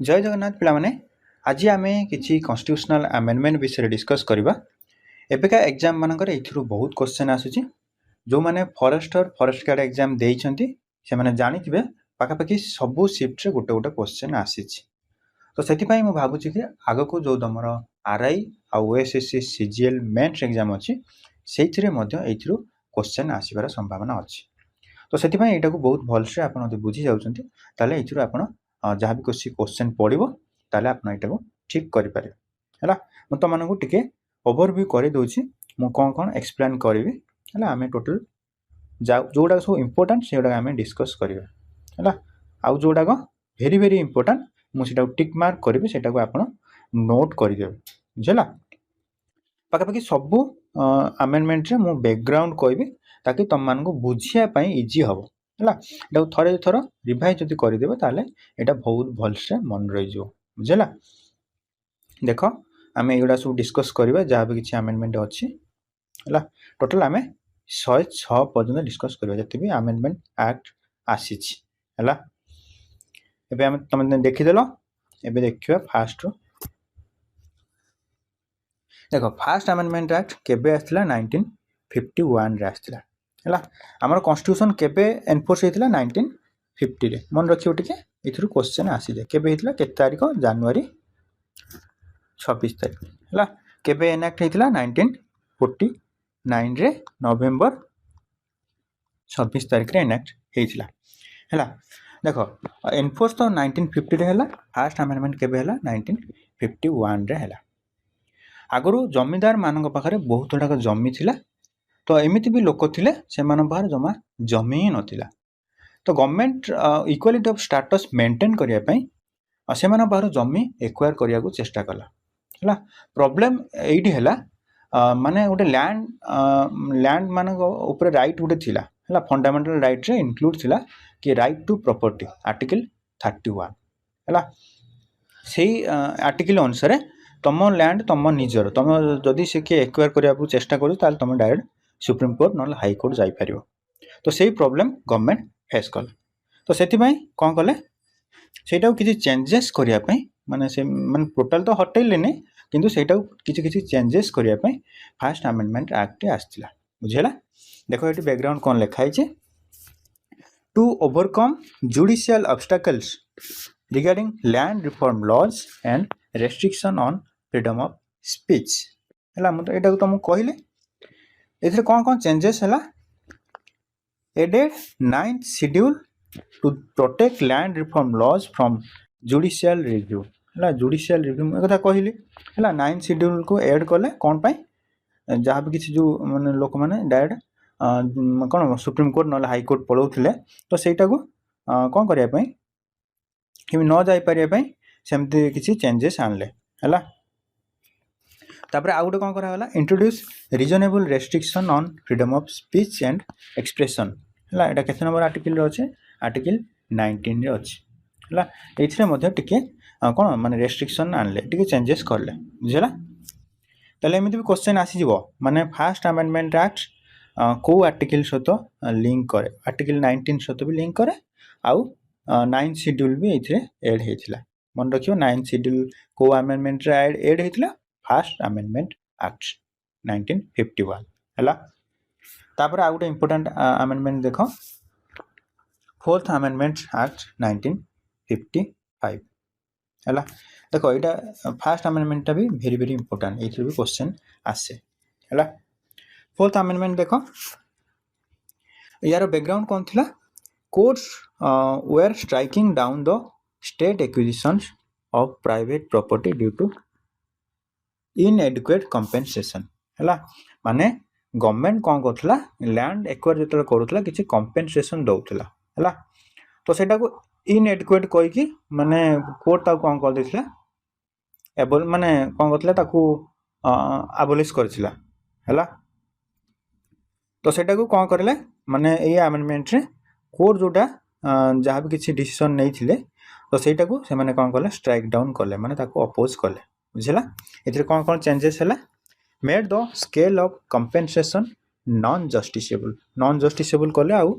जय जगन्नाथ पिलामाने आज आम किसी कन्स्टिट्यूशनल अमेंडमेंट विषय डिस्कस करवा। एबेका एग्जाम मानकर एथिरु बहुत क्वेश्चन आसुची। जो माने फॉरेस्टर फॉरेस्ट गार्ड एग्जाम देइछंती से माने जानिथिबे पाखापाखि सबू शिफ्ट रे गोटे गोटे क्वेश्चन आसीची। तो सेति पई मु भाबुची कि आगो को जो तमर आरआई आ ओएसएससी सीजीएल मेंस एग्जाम अछि सेइथिरे मध्ये एथिरु क्वेश्चन आसीबार संभावना अछि। तो सेति पई एटा को बहुत भल से आपण ओते बुझी जाउछंती ताले एथिरु आपण जहाँ भी किसी क्वेश्चन पड़ो ताले आप यहाँ ठीक करें है। मु तुम मानक टिके ओवरव्यू कर दूसरी मु कौन कौन एक्सप्लेन करी है। आम टोटाल जोड़ा सब इम्पोर्टाट से आम डिस्कस करवा है। आउ जोड़ा भेरी भेरी इम्पोर्टाट मुझे टिक मार्क करी से आप नोट करदे बुझेगा। पाखापाखि सबू आमेंडमेंट रे मु बैकग्राउंड कहबी ताकि तुम मानक बुझापी इजी हम है। थरे थर रिवाइज जब करदेवे ताले एटा बहुत भलसे मन रही बुझेगा। देख आम एगुड़ा सब डिस्कस करवा जहाँ भी किसी आमेंडमेंट अच्छी है। टोटाल आम 106 पर्यटन डिस्कस करवा जिते भी आमेंडमेंट एक्ट आसी है। तुम देखीदेल एबे देखिए फास्ट देख फास्ट आमेंडमेंट एक्ट केबे आसला 1951 रे आसला है। आमर कॉन्स्टिट्यूशन केबे एनफोर्स होता 1950 रे मन रखियो टिके इथरु क्वेश्चन आसी जाए केबे होता के तारीख जनवरी 26 तारीख है। केबे एनएक्ट होता 1949 रे नवेम्बर 26 तारीख रे एनएक्ट होता है। देख एनफोर्स तो 1950 रे है। फास्ट आमेंडमेंट केबे है 1951 रे है। आगु जमीदार मान पाखे बहुत गुड़ाक जमी थिला तो एमती भी लोक थे से जमा जमी ही नाला। तो government equality of status maintain करने से जमी एक्वायर करने को चेष्टा कला है। प्रॉब्लम एडी है माने गोटे लैंड मान ऊपर राइट गोटे थिला है। फंडामेंटल राइट रे इंक्लूड थिला कि राइट टू प्रॉपर्टी आर्टिकल 31 है। से आर्टिकल अनुसार तुम लैंड तुम निजर तुम जदि से किए एक्वायर करने चेष्टा कर तुम डायरेक्ट सुप्रीम कोर्ट ना हाई कोर्ट जापर। तो से प्रॉब्लम गवर्नमेंट फेस कले। तो से कौन कले से किसी चेंजेस करने माने से माने टोटाल तो हटेले किंतु सेटा किसी चेंजेस करने फास्ट आमेंडमेंट एक्ट आसला बुझेगा। देखो ये बैकग्राउंड कौन लिखाई to overcome judicial obstacles regarding land reform laws and restriction on freedom of speech है। मुझे यहाँ तुमको कहले ए कौन कौन चेंजेस है। Added 9th schedule to protect land reform laws from judicial review है। जुडिशियल रिव्यू कथा कहली है। 9th शेड्यूल को ऐड कले कौन पाई जहाँ भी किसी जो माने लोक मैंने डायरेक्ट कौन सुप्रीम कोर्ट ना हाई कोर्ट पलाऊले तो सहीटा को कौन करने न जापारे सेमती किसी चेंजेस आणले है। तापर आउ गोटे कौन कराला introduce reasonable restriction on freedom of speech and expression है। यहाँ केते नंबर आर्टिकल अच्छे आर्टिकल 19 रे अच्छे है। ये टिके कौन माने रेस्ट्रिक्शन आणले टिके चेंजेस करले बुझेगा। ताले एमती भी क्वेश्चन आसीज माने फास्ट आमेंडमेंट एक्ट को आर्टिकल सहित लिंक करे आर्टिकल 19 सहित भी लिंक करे आउ 9th शेड्यूल भी ये एड होता मन रखियो। 9th शेड्यूल को आमेंडमेंट एड होता फास्ट आमेंडमेंट एक्ट 1951 है। तापर आ गोटे इम्पोर्टाट आमेंडमेंट देख 4th आमेंडमेंट एक्ट 1955 है। देखो यहाँ फास्ट आमेंडमेंट भी वेरी वेरी इम्पोर्टाट ये भी क्वेश्चन आसे है। 4th आमेंडमेंट देख यार बैकग्राउंड कौन थिला courts were striking down the state acquisitions of private property due to inadequate compensation है। माने गवर्नमेंट कौन करथला लैंड एक्वायर जो करूला किसी कंपेनसेशन दौला है। तो सेटा को इनएडुकेट कहीकि माने कोर्ट ताको कौन कर देथिला एबल माने कौन करथिला ताको एबोलिश करथिला है। तो सेटा को कौन करले माने ये आमेंडमेंट रे कोर्ट जोटा जहाँ भी किसी डिसीजन नहीं थिले तो सेटा को से माने कौन कले स्ट्राइक डाउन कले माने ताको अपोज कले बुझेला। ये कौन कौन चेंजेस है made the scale of compensation non justiciable कले आउ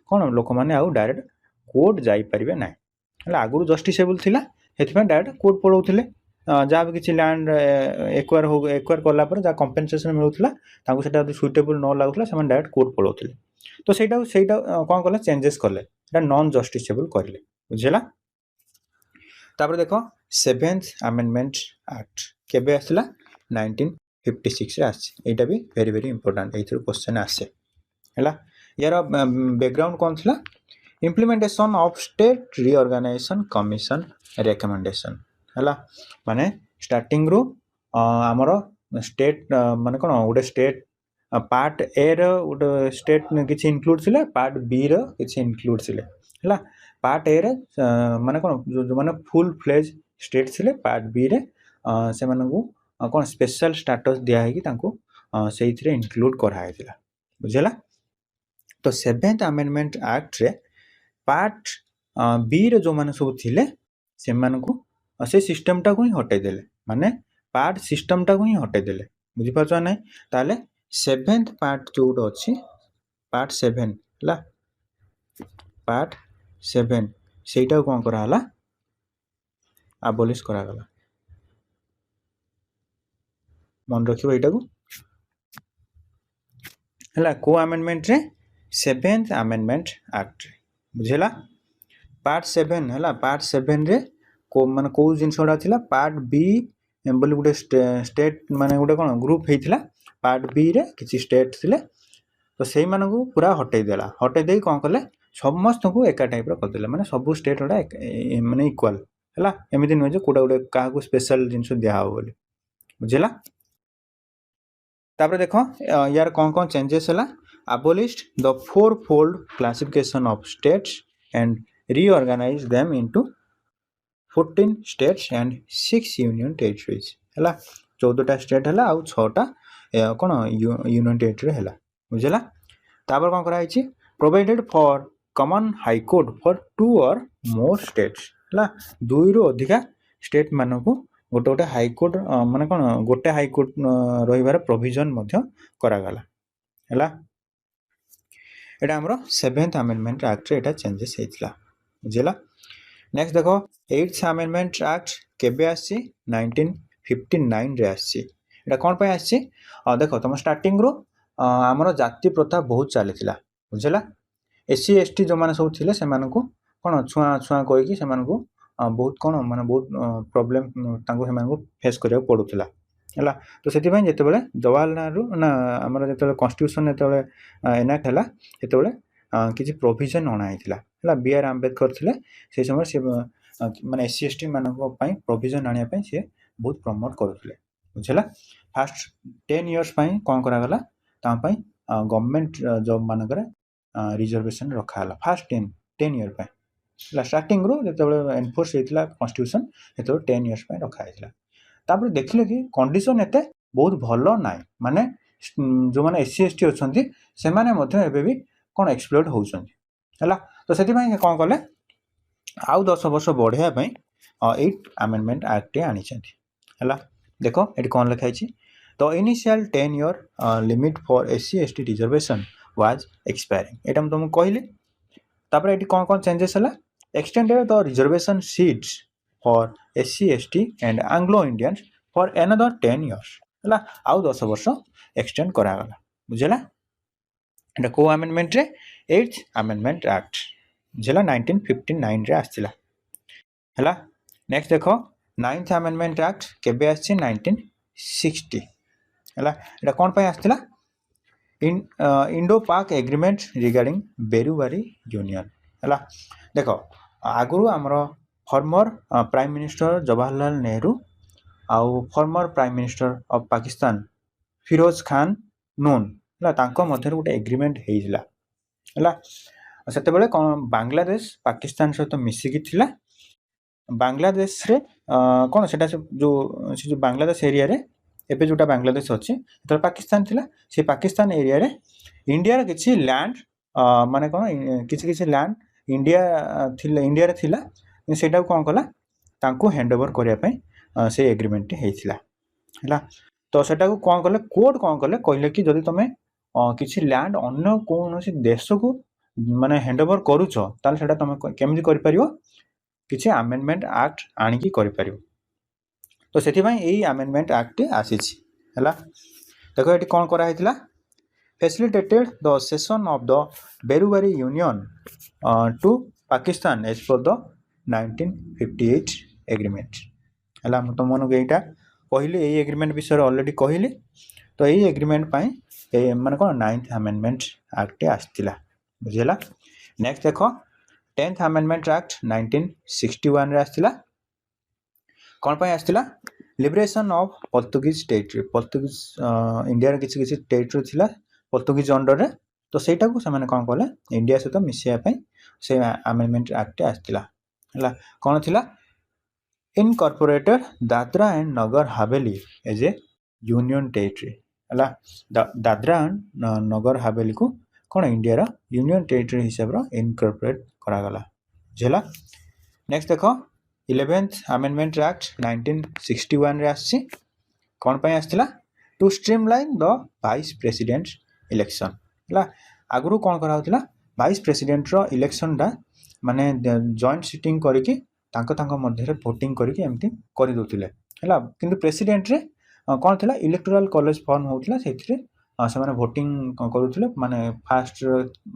कौन लोक मैंने आउ डायरेक्ट कोर्ट जाई परिबे ना है। आगुरी जस्टिसेबल थिला ସେଥିପାଇଁ ଡାଇରେକ୍ଟ କୋର୍ଟ ପଳାଉଥିଲେ। ଯାହା ବି କିଛି ଲ୍ୟାଣ୍ଡ ଏକ୍ୱାର କଲା ପରେ ଯାହା କମ୍ପେନସେସନ୍ ମିଳୁଥିଲା ତାଙ୍କୁ ସେଇଟା ଯଦି ସୁଇଟେବୁଲ୍ ନ ଲାଗୁଥିଲା ସେମାନେ ଡାଇରେକ୍ଟ କୋର୍ଟ ପଳାଉଥିଲେ। ତ ସେଇଟା କ'ଣ କଲେ, ଚେଞ୍ଜେସ୍ କଲେ, ସେଇଟା ନନ୍ ଜଷ୍ଟିସେବୁଲ୍ କରିଲେ। ବୁଝିଲା। ତାପରେ ଦେଖ 7th ଆମେଣ୍ଡମେଣ୍ଟ ଆକ୍ଟ କେବେ ଆସିଲା? 1956 ଆସିଛି। ଏଇଟା ବି ଭେରି ଭେରି ଇମ୍ପୋର୍ଟାଣ୍ଟ, ଏଇଥିରୁ କ୍ୱେଶ୍ଚନ୍ ଆସେ ହେଲା। यार बैकग्राउंड कौन थी? Implementation of state reorganisation commission recommendation है माने स्टार्टिंग रु आमर स्टेट माने कौन गोटे state part A Rote state किसी इनक्लूड थिले, पार्ट बी रो किसी इनक्लूड थिले है। पार्ट ए रे माने कौन जो माने फुल फ्लेज स्टेट थिले, पार्ट बी रे से मानकु कौन स्पेशल स्टेटस दिया है कि तांको सेही थिरे इनक्लूड करा हैतिला। बुझिला। तो 7th अमेंडमेंट एक्ट रे पार्ट बी रे जो माने सब थिले से मानकु से सिस्टम टा को ही हटाई देले, माने पार्ट सिस्टम टा को ही हटाई देले। बुझि पाछो नै? ताले 7th पार्ट जोड अछि, पार्ट 7 ला, पार्ट 7 सेटा कोन करा हला, अबॉलिश करा गला। मन रखिबो एटा को हला को अमेंडमेंट रे 7th अमेंडमेंट एक्ट। बुझिला। पार्ट 7 हला, पार्ट 7 रे को माने को जिनसोडा थिला, पार्ट बी बोली गुटे स्टेट माने गुटे कोन ग्रुप हेतिला, पार्ट बी रे किछि स्टेट थिले, तो सेही मानकु पूरा हटाई देला। हटाई देई कोन करले, समस्त को एका टाइप रो कर देला, माने सब स्टेट ओडा माने इक्वल हला। एमिति न जे कोडा गुटे काहा को स्पेशल जिनसो दिया हो बोली। बुझिला। तापर देखो यार कौन चेंजेस है? abolished the fourfold classification of states and reorganized them into 14 states and 6 union territories है। 14टा स्टेट है आउ 6टा कौन यूनियन टेरिटरी है। बुझला। तापर कौन कराई? Provided for common high court for 2 और मोर स्टेट्स है। 2 रु अधिका स्टेट मानकु गोटे गोटे हाईकोर्ट माने कौन गोटे हाईकोर्ट रहिबार प्रोविजन मध्य करा गला हैला। एटा हमरो 7th अमेंडमेंट एक्ट रे एटा चेंजेस हेतिला। बुझिला। नेक्स्ट देखो 8th अमेंडमेंट एक्ट केबे आसी? 1959 रे आसी। एटा कोन पय आसी? देखो तुम स्टार्टिंग रो हमरो जाति प्रथा बहुत चलीथिला। बुझिला। एससी एसटी जो माने सब थिले से मानकु कोन छुआ छुआ कोइ कि से मानकु बहुत कौन माने बहुत प्रॉब्लम तांको से मानकु फेस करिया पडुथिला हैला। तो सेति भाई जेते बेले जवाहरलाल नेहरू ना हमर जेते बेले कॉन्स्टिट्यूशन जेते बेले एनाक्ट हैला, सेते बेले किछि प्रोविजन अना हैतिला हैला। बी आर आंबेडकर थिले से समय से माने एससी एसटी मानको पई प्रोविजन आनिया पई से बहुत प्रमोट करथिले। बुझला। फर्स्ट 10 इयर्स पई कोन करा गला, ता पई गवर्नमेंट जॉब मानकरे रिजर्वेशन रखा हला फर्स्ट 10 इयर पई। स्टार्टिंग रो जेते एनफोर्स हेतिला कॉन्स्टिट्यूशन हेतो 10 इयर्स पे रखा हेतिला। तापर देखिले कि कंडीशन एते बहुत भलो नाइ, माने जो माने एससी एसटी अछंती से माने मध्ये एबे भी कोन एक्सप्लोइट होउछंती हैला। तो सेति भाई कोन करले, आउ 10 वर्ष बढ़िया पई 8th अमेंडमेंट एक्ट आनी छंती हैला। देखो एटी कोन लिखाई छी? तो initial 10 year limit for SC ST reservation was expiring. एटा हम तुमको कहले। तापर एटी कोन चेंजेस हला? extended the reservation seats for SC, ST and Anglo-Indians for another 10 years हला। आउ 10 वर्ष एक्सटेंड करा गला। बुझला। एटा को अमेंडमेंट रे? 8th अमेंडमेंट एक्ट बुझला 1959 रे आस्थिला हला। नेक्स्ट देखो 9th अमेंडमेंट एक्ट केबे आछि? 1960 हला। एटा कोन पय आस्थिला? Indo Pak agreement regarding Berubari union हला। देखो आगुरु हमरो former prime minister Jawaharlal Nehru आउ former prime minister of Pakistan Feroz Khan Noon हला, तांको मध्ये गोटे एग्रीमेंट हेइला हला। सेते बेले कोन बांग्लादेश पाकिस्तान सहित मिसिकी थिला। बांग्लादेश रे कोन सेटा जो बांग्लादेश एरिया रे एबे जोटा बांग्लादेश अछि तो पाकिस्तान थिला, से पाकिस्तान एरिया रे इंडिया रे किछि लैंड माने कोन किछि लैंड इंडिया रे थिला, सेटा कोन कला तांको हैंड ओवर करिया पई से एग्रीमेंट हेइथिला हैला। तो सेटा को कोन कले, कोड कोन कले कहले कि जदि तमे किछि लैंड अन्य कोनोसी देश को माने हैंड ओवर करूछो ताले सेटा तमे केमिति करि परियो किसी आमेंडमेंट एक्ट आनिकी करिपारिबो तो सेथिबाई एई आमेंडमेंट एक्ट आसीछि हला देखो एटी कोन करा हेतिला facilitated the cession of the Berubari Union to Pakistan as per the 1958 agreement हला म तुमनको एटा कहली एई एग्रीमेंट विषय ऑलरेडी कहली तो एई एग्रीमेंट पई ए माने कोन 9th अमेंडमेंट एक्ट आस्तिला बुझिला नेक्स्ट देखो 10th अमेंडमेंट एक्ट 1961 रे आस्तिला कोन पई आस्तिला liberation of Portuguese territory Portuguese India रे किछि टेरिटरी थिला पोर्तुगीज अंडर रे तो सेटा को समान कोन कहले इंडिया सहित मिसिया पई से अमेंडमेंट एक्ट आस्तिला हला कोन थिला incorporated Dadra and Nagar Haveli as A union territory हला दादरा एंड नगर हवेली को कोन इंडिया रा यूनियन टेरिटरी हिसाब रो इनकॉर्पोरेट करा गला जेला नेक्स्ट देखो 11th अमेंडमेंट एक्ट 1961 रे आछि कोन पई आस्तिला to streamline the vice president election हला आगुरु कोन करा होतिला वाइस प्रेसिडेंट रो इलेक्शन डा माने जॉइंट सिटिंग करिकि तांको मध्य रे वोटिंग करिकि एमति करि दोतिले हला किंतु प्रेसिडेंट रे कोन थिला इलेक्टोरल कॉलेज फॉर्म होतिला सेथिरे समान वोटिंग करूथिले माने फर्स्ट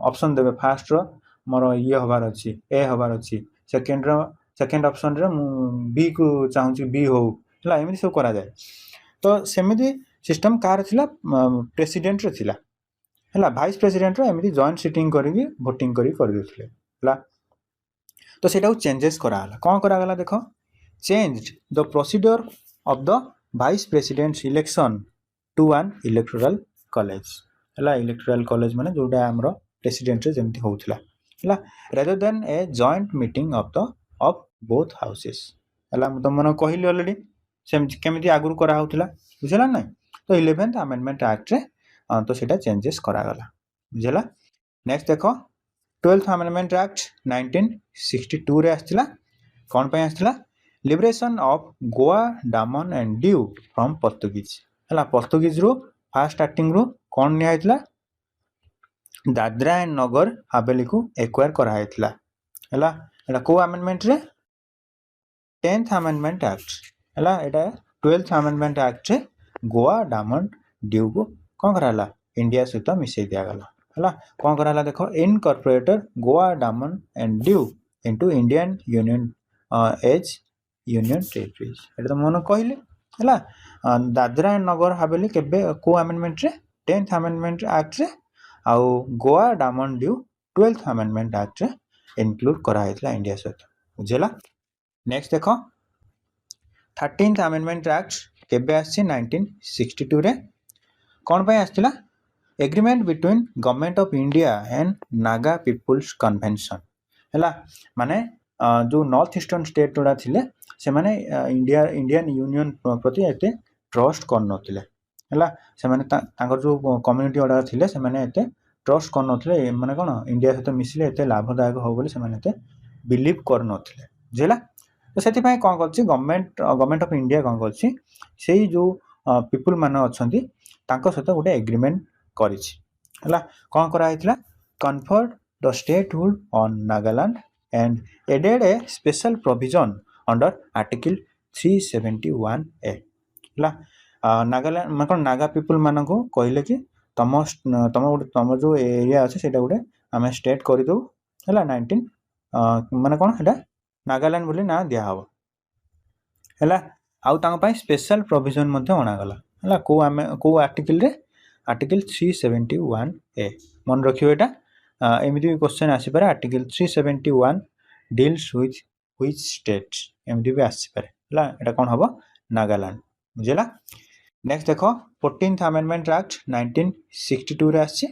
ऑप्शन देबे फर्स्ट रो मोर ये हबार अछि ए हबार अछि सेकंड ऑप्शन रे बी को चाहूची बी हो हला एमति सब करा जाय तो सेमिति सिस्टम कार थिला प्रेसिडेंट रे थिला हला वाइस प्रेसिडेंट रो एमति जॉइंट सिटिंग करिकि वोटिंग करि दिथिले हला तो सेटा चेंजेस करा हला कोन करा गला देखो changed the procedure of the vice president election to an electoral college हला इलेक्टोरल कॉलेज माने जोटा हमरो प्रेसिडेंट रे जेमति होउथला हला rather than a joint meeting of both houses हला म तमन कहिली ऑलरेडी सेम केमिति आगुर करा होउथला बुझला नै तो 11th अमेंडमेंट एक्ट रे तो सेटा चेंजेस करा गला बुझला नेक्स्ट देखो 12th अमेंडमेंट एक्ट 1962 रे आस्तिला कोन पय आस्तिला liberation of Goa Daman and Diu from Portuguese हला पोर्तुगीज रो फर्स्ट स्टार्टिंग रो कोन नि आइतला दादरा एंड नगर हवेली को एक्वायर करा आइतला हला एटा को अमेंडमेंट रे 10th अमेंडमेंट एक्ट हला एटा 12th अमेंडमेंट एक्ट रे गोवा डामन ड्यू को कोन कराला इंडिया सहित मिसै दिया गला हला कोन कराला देखो incorporated Goa Daman and Diu into Indian union as union territories एटा तो मन कहले हला दादरा एंड नगर हवेली केबे को अमेंडमेंट रे 10th अमेंडमेंट एक्ट रे आउ Goa Daman due 12th amendment act रे इंक्लूड करा हेतला इंडिया सहित बुझला नेक्स्ट देखो 13th अमेंडमेंट एक्ट केबे आछि 1962 रे कोन पय आस्तिला agreement between government of India and Naga people's convention हला माने जो नॉर्थ ईस्टर्न स्टेट उडा थिले से माने इंडियन यूनियन प्रति एते ट्रस्ट करन नथिले हला से माने तांकर जो कम्युनिटी उडा थिले से माने एते ट्रस्ट करन नथिले माने कोन इंडिया सहित मिसिले एते लाभदायक हो बोली से माने एते बिलीव करन नथिले जेला तो सेति पय कोन करछि गवर्नमेंट ऑफ इंडिया कोन करछि सेही जो पीपल माने अछंती तांको सहित गोटे एग्रीमेंट करिछि हला कोन करा हेतला conferred the statehood on Nagaland and added a special provision under article 371 A हला नागालैंड मतलब नागा पीपल मानको कहले कि तम जो एरिया अछि सेटा गोटे हमें स्टेट करि दो हला 19 माने कोन हेटा नागालैंड बोली ना दिया हबो हला आउ तांग पय स्पेशल प्रोविजन मध्ये अना गला हला को आर्टिकल रे आर्टिकल 371 ए मन रखियो एटा एमिति क्वेश्चन आसी पारे article 371 deals with which state एमिति भी आसी पारे हला एटा कोन हबो नागालैंड बुझला नेक्स्ट देखो 14th अमेंडमेंट एक्ट 1962 रे आसी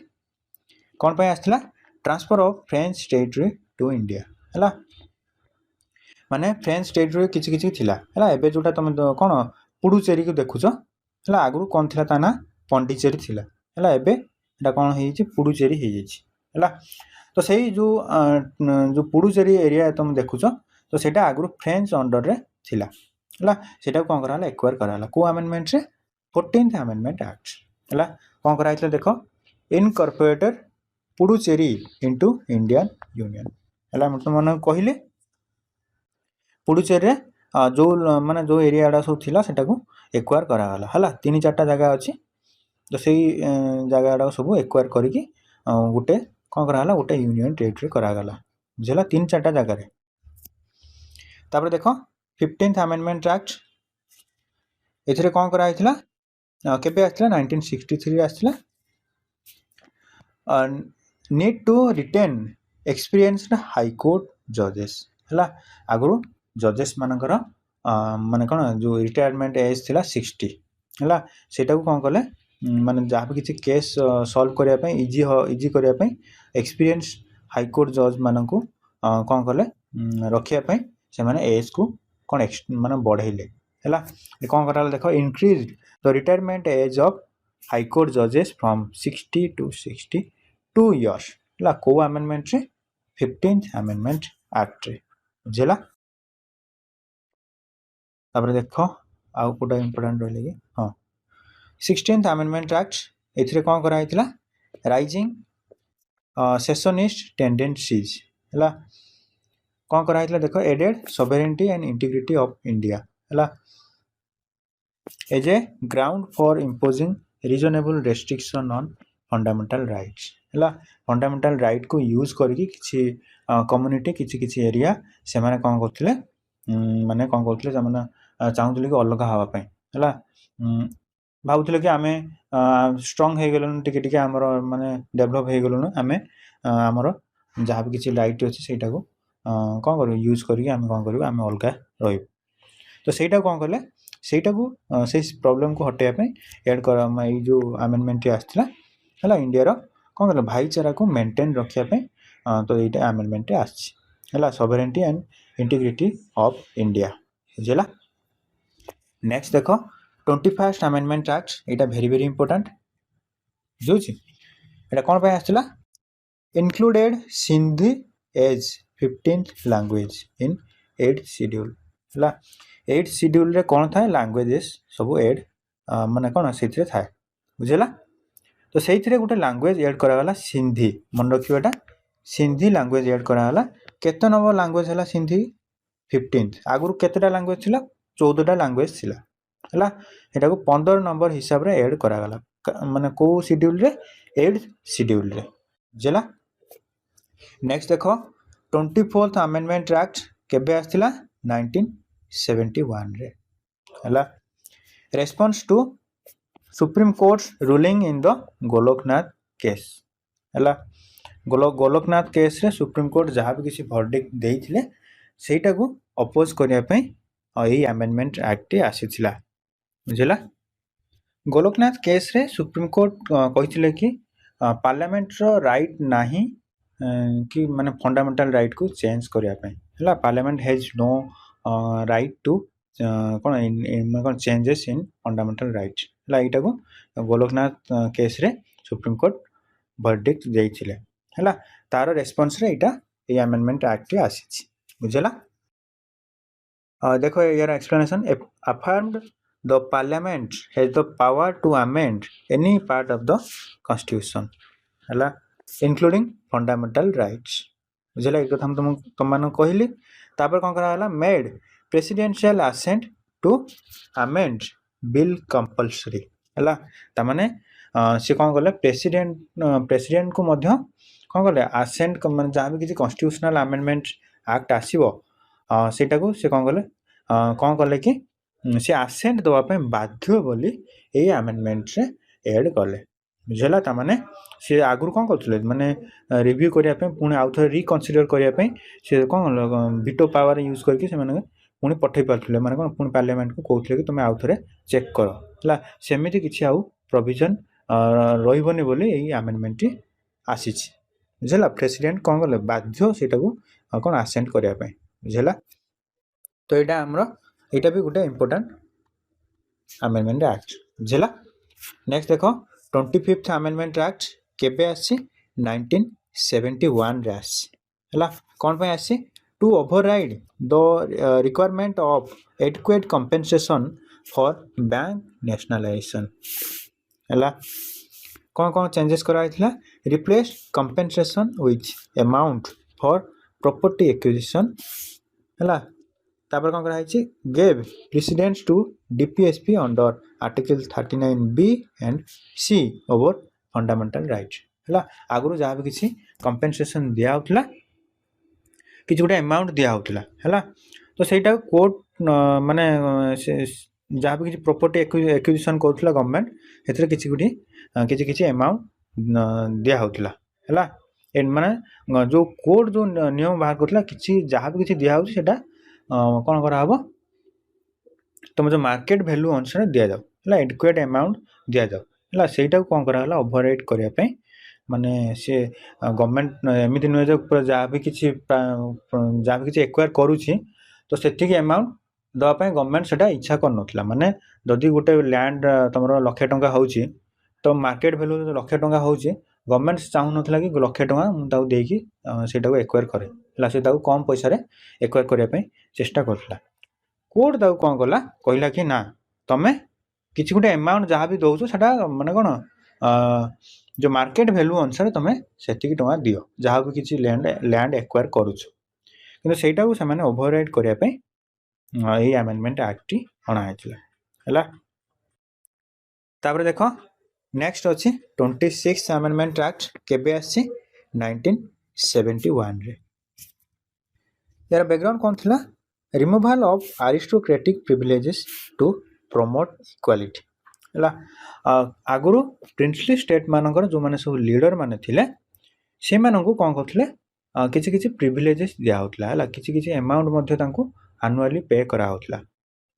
कोन पय आस्थिला transfer of French territory to India हला माने फ्रेंच टेरिटरी किछि थिला हला एबे जोटा तुम कोन पुडुचेरी को देखुछो हला आगु कोन थिला ताना पंडिचेरी थिला हला एबे एटा कोन हेछि पुडुचेरी हे जेछि हला तो सेही जो पुडुचेरी एरिया तुम देखुछो तो सेटा आगु फ्रेंच अंडर रे थिला हला सेटा कोन कराला एक्वायर कराला को अमेंडमेंट रे 14th अमेंडमेंट एक्ट हला कोन कराइतला देखो incorporated Puducherry into Indian union हला मतलब मन कहिले पुडुचेरी जो माने जो एरिया गुड़ा सब थिला सेटा को एक्वायर करागला है 3-4टा जगह अच्छी तो से जगह गुड़ा सब एक्वायर करके गोटे कौन करागला गोटे यूनियन टेरिटरी करागला बुझेगा 3-4टा जगह तापर देख 15th अमेंडमेंट एक्ट एथिरे कौन कराइथिला केबे आस्थिला 1963 आस्थिला need to retain experienced high court जजेस है आगु जजेस मानकर माने कौन जो रिटायरमेंट एज थिला 60 है सेटा को कौन कले माने जहाँ भी किसी केस सॉल्व करने इजी करने एक्सपीरियंस हाई कोर्ट जज मान को कौन कले रखापी से माने एज को कौन माने बढ़ेले है कौन करा देख increase the retirement age of high court जजेस फ्रॉम 60 to 62 years है को अमेंडमेंट रे 15th अमेंडमेंट एक्ट रे बुझेला तापर देख आउ कोटा इंपोर्टेंट रहले कि हां 16th अमेंडमेंट एक्ट एथिरे कौन करा हितला राइजिंग सेशनिस्ट टेंडेंसीज है कौन करा हितला देखो added sovereignty and integrity of India है as a ground for imposing reasonable restriction on fundamental rights है फंडामेंटल राइट को यूज करके किसी कम्युनिटी किसी किसी एरिया से माने कौन करथिले माने कौन करथिले जमाना चाहूले कि अलग हवा पाई है भावुले कि आम स्ट्रंग हो गलुन टिके आमर माने डेभलप हो गलुन आम आमर जहाँ भी किसी राइट अच्छे से कौन कर यूज करके आम कौन कर आम अलग रही तो सहीटा कौन कले सहीटा को से प्रॉब्लम को हटाइबा एड कर जो अमेंडमेंट आसला है इंडिया कौन कले भाईचारा को मेंटेन रखापी तो ये अमेंडमेंट आसला sovereignty and integrity of India बुझेगा नेक्स्ट देख 21st अमेंडमेंट एक्ट यहाँ वेरी वेरी इंपोर्टेंट जो कौन पे आसला included Sindhi as 15th language in 8th schedule है 8th शेड्यूल रे कौन था लैंग्वेजेस सब एड माने कौन से थाए बुझेगा तो से गोटे लैंग्वेज एड करागला सिंधी मन रखा सिंधी लैंग्वेज एड करागला केते नंबर लैंग्वेज है सिंधी 15th आगुरी केतेटा लैंग्वेज थिला 14टा लैंग्वेज थिला है एटा को 15 नंबर हिसाब रे एड करागला माने को शेड्यूल रे 8th शेड्यूल रे बुझेला नेक्स्ट देखो 24th अमेंडमेंट एक्ट केबे आस्थिला 1971 रे है response to supreme court ruling in the Golaknath case है गोलोकनाथ केस रे सुप्रीम कोर्ट जहाँ भी किसी वर्डिक्ट देइथिले सेटा को अपोज करिया पई यही अमेंडमेंट एक्ट आसीथिला बुझेला गोलोकनाथ केस रे सुप्रीम कोर्ट कहिथिले कि पार्लियामेंट रो राइट नाही कि माने फंडामेंटल राइट को चेंज करिया पई है parliament has no right to कौन चेंजेस इन फंडामेंटल राइट है यहाँ को गोलोकनाथ केस रे सुप्रीम कोर्ट वर्डिक्ट देइथिले है तार रेस्पॉन्स रे इटा ये अमेंडमेंट एक्ट आसी बुझेला देखो यार explanation affirmed the parliament has the power to amend any part of the constitution है इंक्लूडिंग फंडामेंटल राइट्स बुझेला एक कथा तुम मान कहली तापर कौन करा made presidential assent to amend bill compulsory है तामाने से कौन कले प्रेसिडेंट को मध्य कौन कले असेंट मान जहाँ भी किसी कॉन्स्टिट्यूशनल अमेंडमेंट एक्ट आसीबो सेटा को से कौन कले कि से असेंट दवाई बाध्य बोली ये अमेंडमेंट रे ऐड कले बुझेला तामाने से आगुर कौन करथले माने रिव्यू करिया पे पुणी आउ थे रिकनसीडर करिया पे से कौन वीटो पावर यूज करके से माने पुणी पठै पारथले माने कौन पुणी पार्लियामेंट को कहथले कि तुम आउ थे चेक कर है सेमिति किछि आउ प्रोविजन रहिबनी बोली यही अमेंडमेंट आसीछि बुझेला प्रेसिडेंट कौन कले बाध्य सेटा को कौन असेंट करिया पे बुझेला तो यहाँ आमर यहाँ भी गोटे इंपोर्टेंट अमेंडमेंट एक्ट बुझेला नेक्स्ट देखो 25th अमेंडमेंट एक्ट केबे आसी 1971 रे आसी है कौन पे आसी to override the requirement of adequate compensation for bank nationalisation है कौन कौन चेंजेस कराइथिला replace compensation with amount for property acquisition है तापर कौन कराई gave precedence to DPSP under article 39B and C over fundamental right है। आगुरी जहाँ भी किसी कंपेनसेशन दिया होता किसी गोटे अमाउंट दिया होता है तो सहीटा कोर्ट माने जहाँ भी किसी प्रॉपर्टी एक्विजिशन करूला गवर्नमेंट से किसी गोटे किसी अमाउंट दिया होता है माने जो कोर्ट जो नियम बाहर करता किसी जहाँ भी किसी दिया होता कौन कराव तुम जो मार्केट वैल्यू अनुसार दि जाऊ है एडुकेट अमाउंट दि जाऊ है सहीटा कौन कराला ओभरराइट करने माने सी गवर्नमेंट एमती नुहे जो जहाँ भी किसी एक्वायर करुच्ची तो से अमाउंट दवापाई गवर्नमेंट से इच्छा कर नाला माने जदि गोटे लैंड तुम 1,00,000 टंका होची तो मार्केट वैल्यू 1,00,000 टंका होची गवर्नमेंट चाहू ना कि 1,00,000 टंका मुझे देकी से एक्वायर करे से कम पैसा एक्वायर करने चेष्टा करता कोर्ट ताऊ कौन कला कहला कि ना तमें किसी गोटे अमाउंट जहाँ भी दौच से माने कौन जो मार्केट वैल्यू अनुसार तुम्हें से टंका दियो जहाँ भी किसी लैंड एक्वायर करुच कि सहीटा को से ओभरराइड करने यही अमेंडमेंट एक्ट अणाई है। देख नेक्स्ट अच्छी 26 अमेंडमेंट एक्ट केबे आसी 1971 रे यार बैकग्राउंड कौन थिला removal of aristocratic privileges to promote equality है आगुरु प्रिंसली स्टेट मानकर जो माने सब लीडर माने थिले से मानकु कौन करथिले किछि किछि प्रिविलेजेस दिया होतला है किछि किछि अमाउंट मध्ये तांको एनुअली पे करा होतला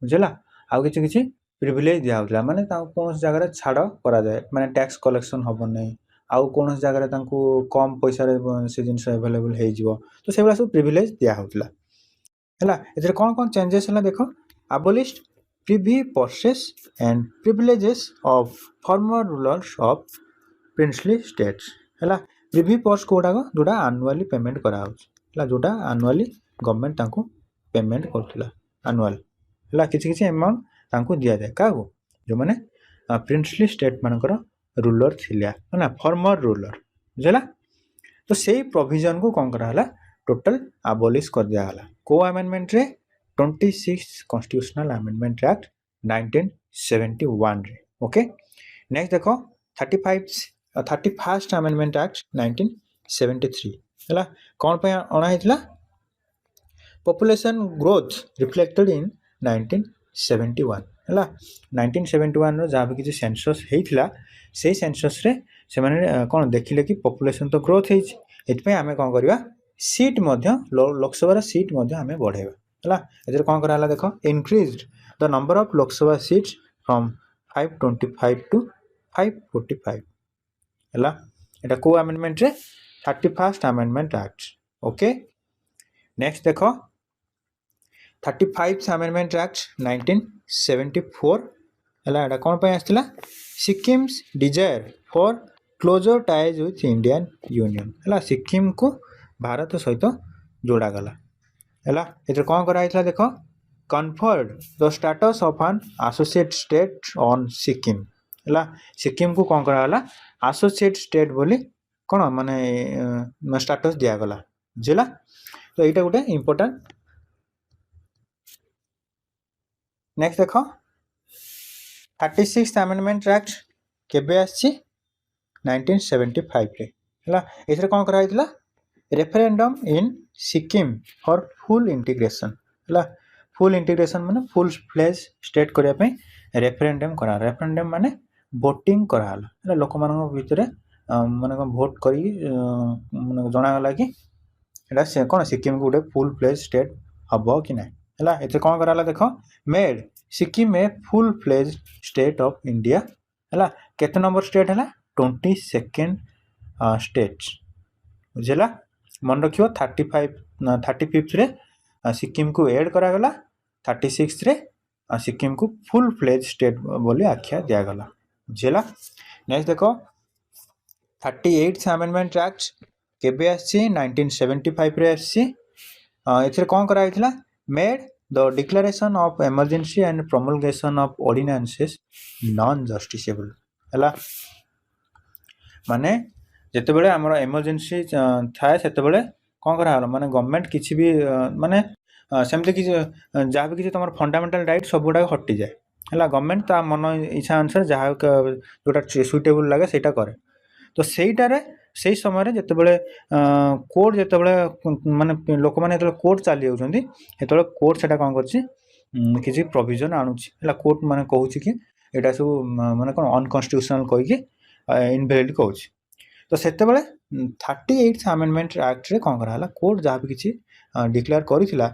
बुझला आ किछि किछि प्रिविलेज दिया होतला माने कौन जगह छाड़ करा जाए माने टैक्स कलेक्शन हबो नै आउ कौन जगह तांको कम पैसा रे से जिंस अवेलेबल हे जिवो तो से वाला सब प्रिविलेज दिया होतला है एथरे कौन कौन चेंजेस हला देखो abolished privy purses and privileges of former rulers of princely states है प्रिवी पर्स कोडा जोटा एनुअली पेमेंट करा है जोटा एनुअली गवर्नमेंट तांको पेमेंट करथला एनुअल है किछि किछि अमाउंट तांको दिया जाए का जो माने प्रिंसली स्टेट मानकर रूलर थिला ना फॉर्मर रूलर बुझला तो सेही प्रोविजन को कौन करा हला टोटल एबॉलिश कर दिया हला को अमेंडमेंट रे 26 कॉन्स्टिट्यूशनल अमेंडमेंट एक्ट 1971 रे ओके नेक्स्ट देखो 31st अमेंडमेंट एक्ट 1973 है कौन पे अणा हेतला पॉपुलेशन ग्रोथ रिफ्लेक्टेड इन 1971 है 1971 रो जहाँ भी किसी सेंसस हेतला से सेंसस रे से माने कौन देखिले कि पॉपुलेशन तो ग्रोथ हेछि एतपे हमें कौन करबा सीट मध्य लोकसभा सीट मध्य हमें बढ़ेबा है कौन करा देखो increased the number of Lok Sabha seats from 525 to 545 है एटा को अमेंडमेंट रे 31st amendment act okay next देखो 35th अमेंडमेंट एक्ट 1974 है एटा कौन पे आस्थिला Sikkim's desire for closer ties with Indian union है सिक्किम को भारत सहित जोड़ा गला है एथरे कौन करा देखो conferred the status of an associate state on Sikkim है सिक्किम को कौन करा एसोसिएट स्टेट बोली कौन माने स्टेटस दिया गला बुझला तो यहाँ गोटे इम्पोर्टेंट नेक्स्ट देखो 36th अमेंडमेंट एक्ट केबे आछि 1975 रे है एथरे कौन करा referendum in Sikkim for full integration है फुल इंटीग्रेशन माने फुल फ्लेज स्टेट करने पे रेफरेंडम करा रेफरेंडम माने वोटिंग करा है लोक मान भितर माने भोट करी माने जना गला कि एटा से कोन सिक्किम को गोटे फुल फ्लेज स्टेट हबो कि नै है एते कोन कराला देखो made Sikkim a full fledge state of India है केते नंबर स्टेट है 22nd स्टेट बुझला मन रखियो 35th रे सिक्किम को ऐड करा गला 36th रे सिक्किम को फुल फ्लेज स्टेट बोली आख्या दिया गला बुझला नेक्स्ट देखो 38th अमेंडमेंट एक्ट केबे आसी 1975 रे आसी एथरे कोन करा हितला made the declaration of emergency and promulgation of ordinances non justiciable है माने जेते बेले हमर इमरजेंसी थाए सेते बेले कोन करा माने गवर्नमेंट किछि भी माने सेमती कि जहाँ भी किसी तुम फंडामेंटाल राइट सब गुड़ाक हटि जाए है गवर्नमेंट ता मन इच्छा अनुसार जहाँ जोटा सुइटेबल लगे सेटा करे तो सेटारे से समय जितेबाला कोर्ट जितेबाला माने लोक मैंने जो कोर्ट चली जाऊँगी से कोर्ट से कौन कर प्रोविजन आणुची कोर्ट माने कहूँ कि यहाँ सब माने कौन अनकन्स्टिट्यूशनल कहीकि इनवैलिड कहूँ तो से 38th अमेंडमेंट एक्ट रे कौन करा कोर्ट जहाँ भी किसी डिक्लेयर करिथिला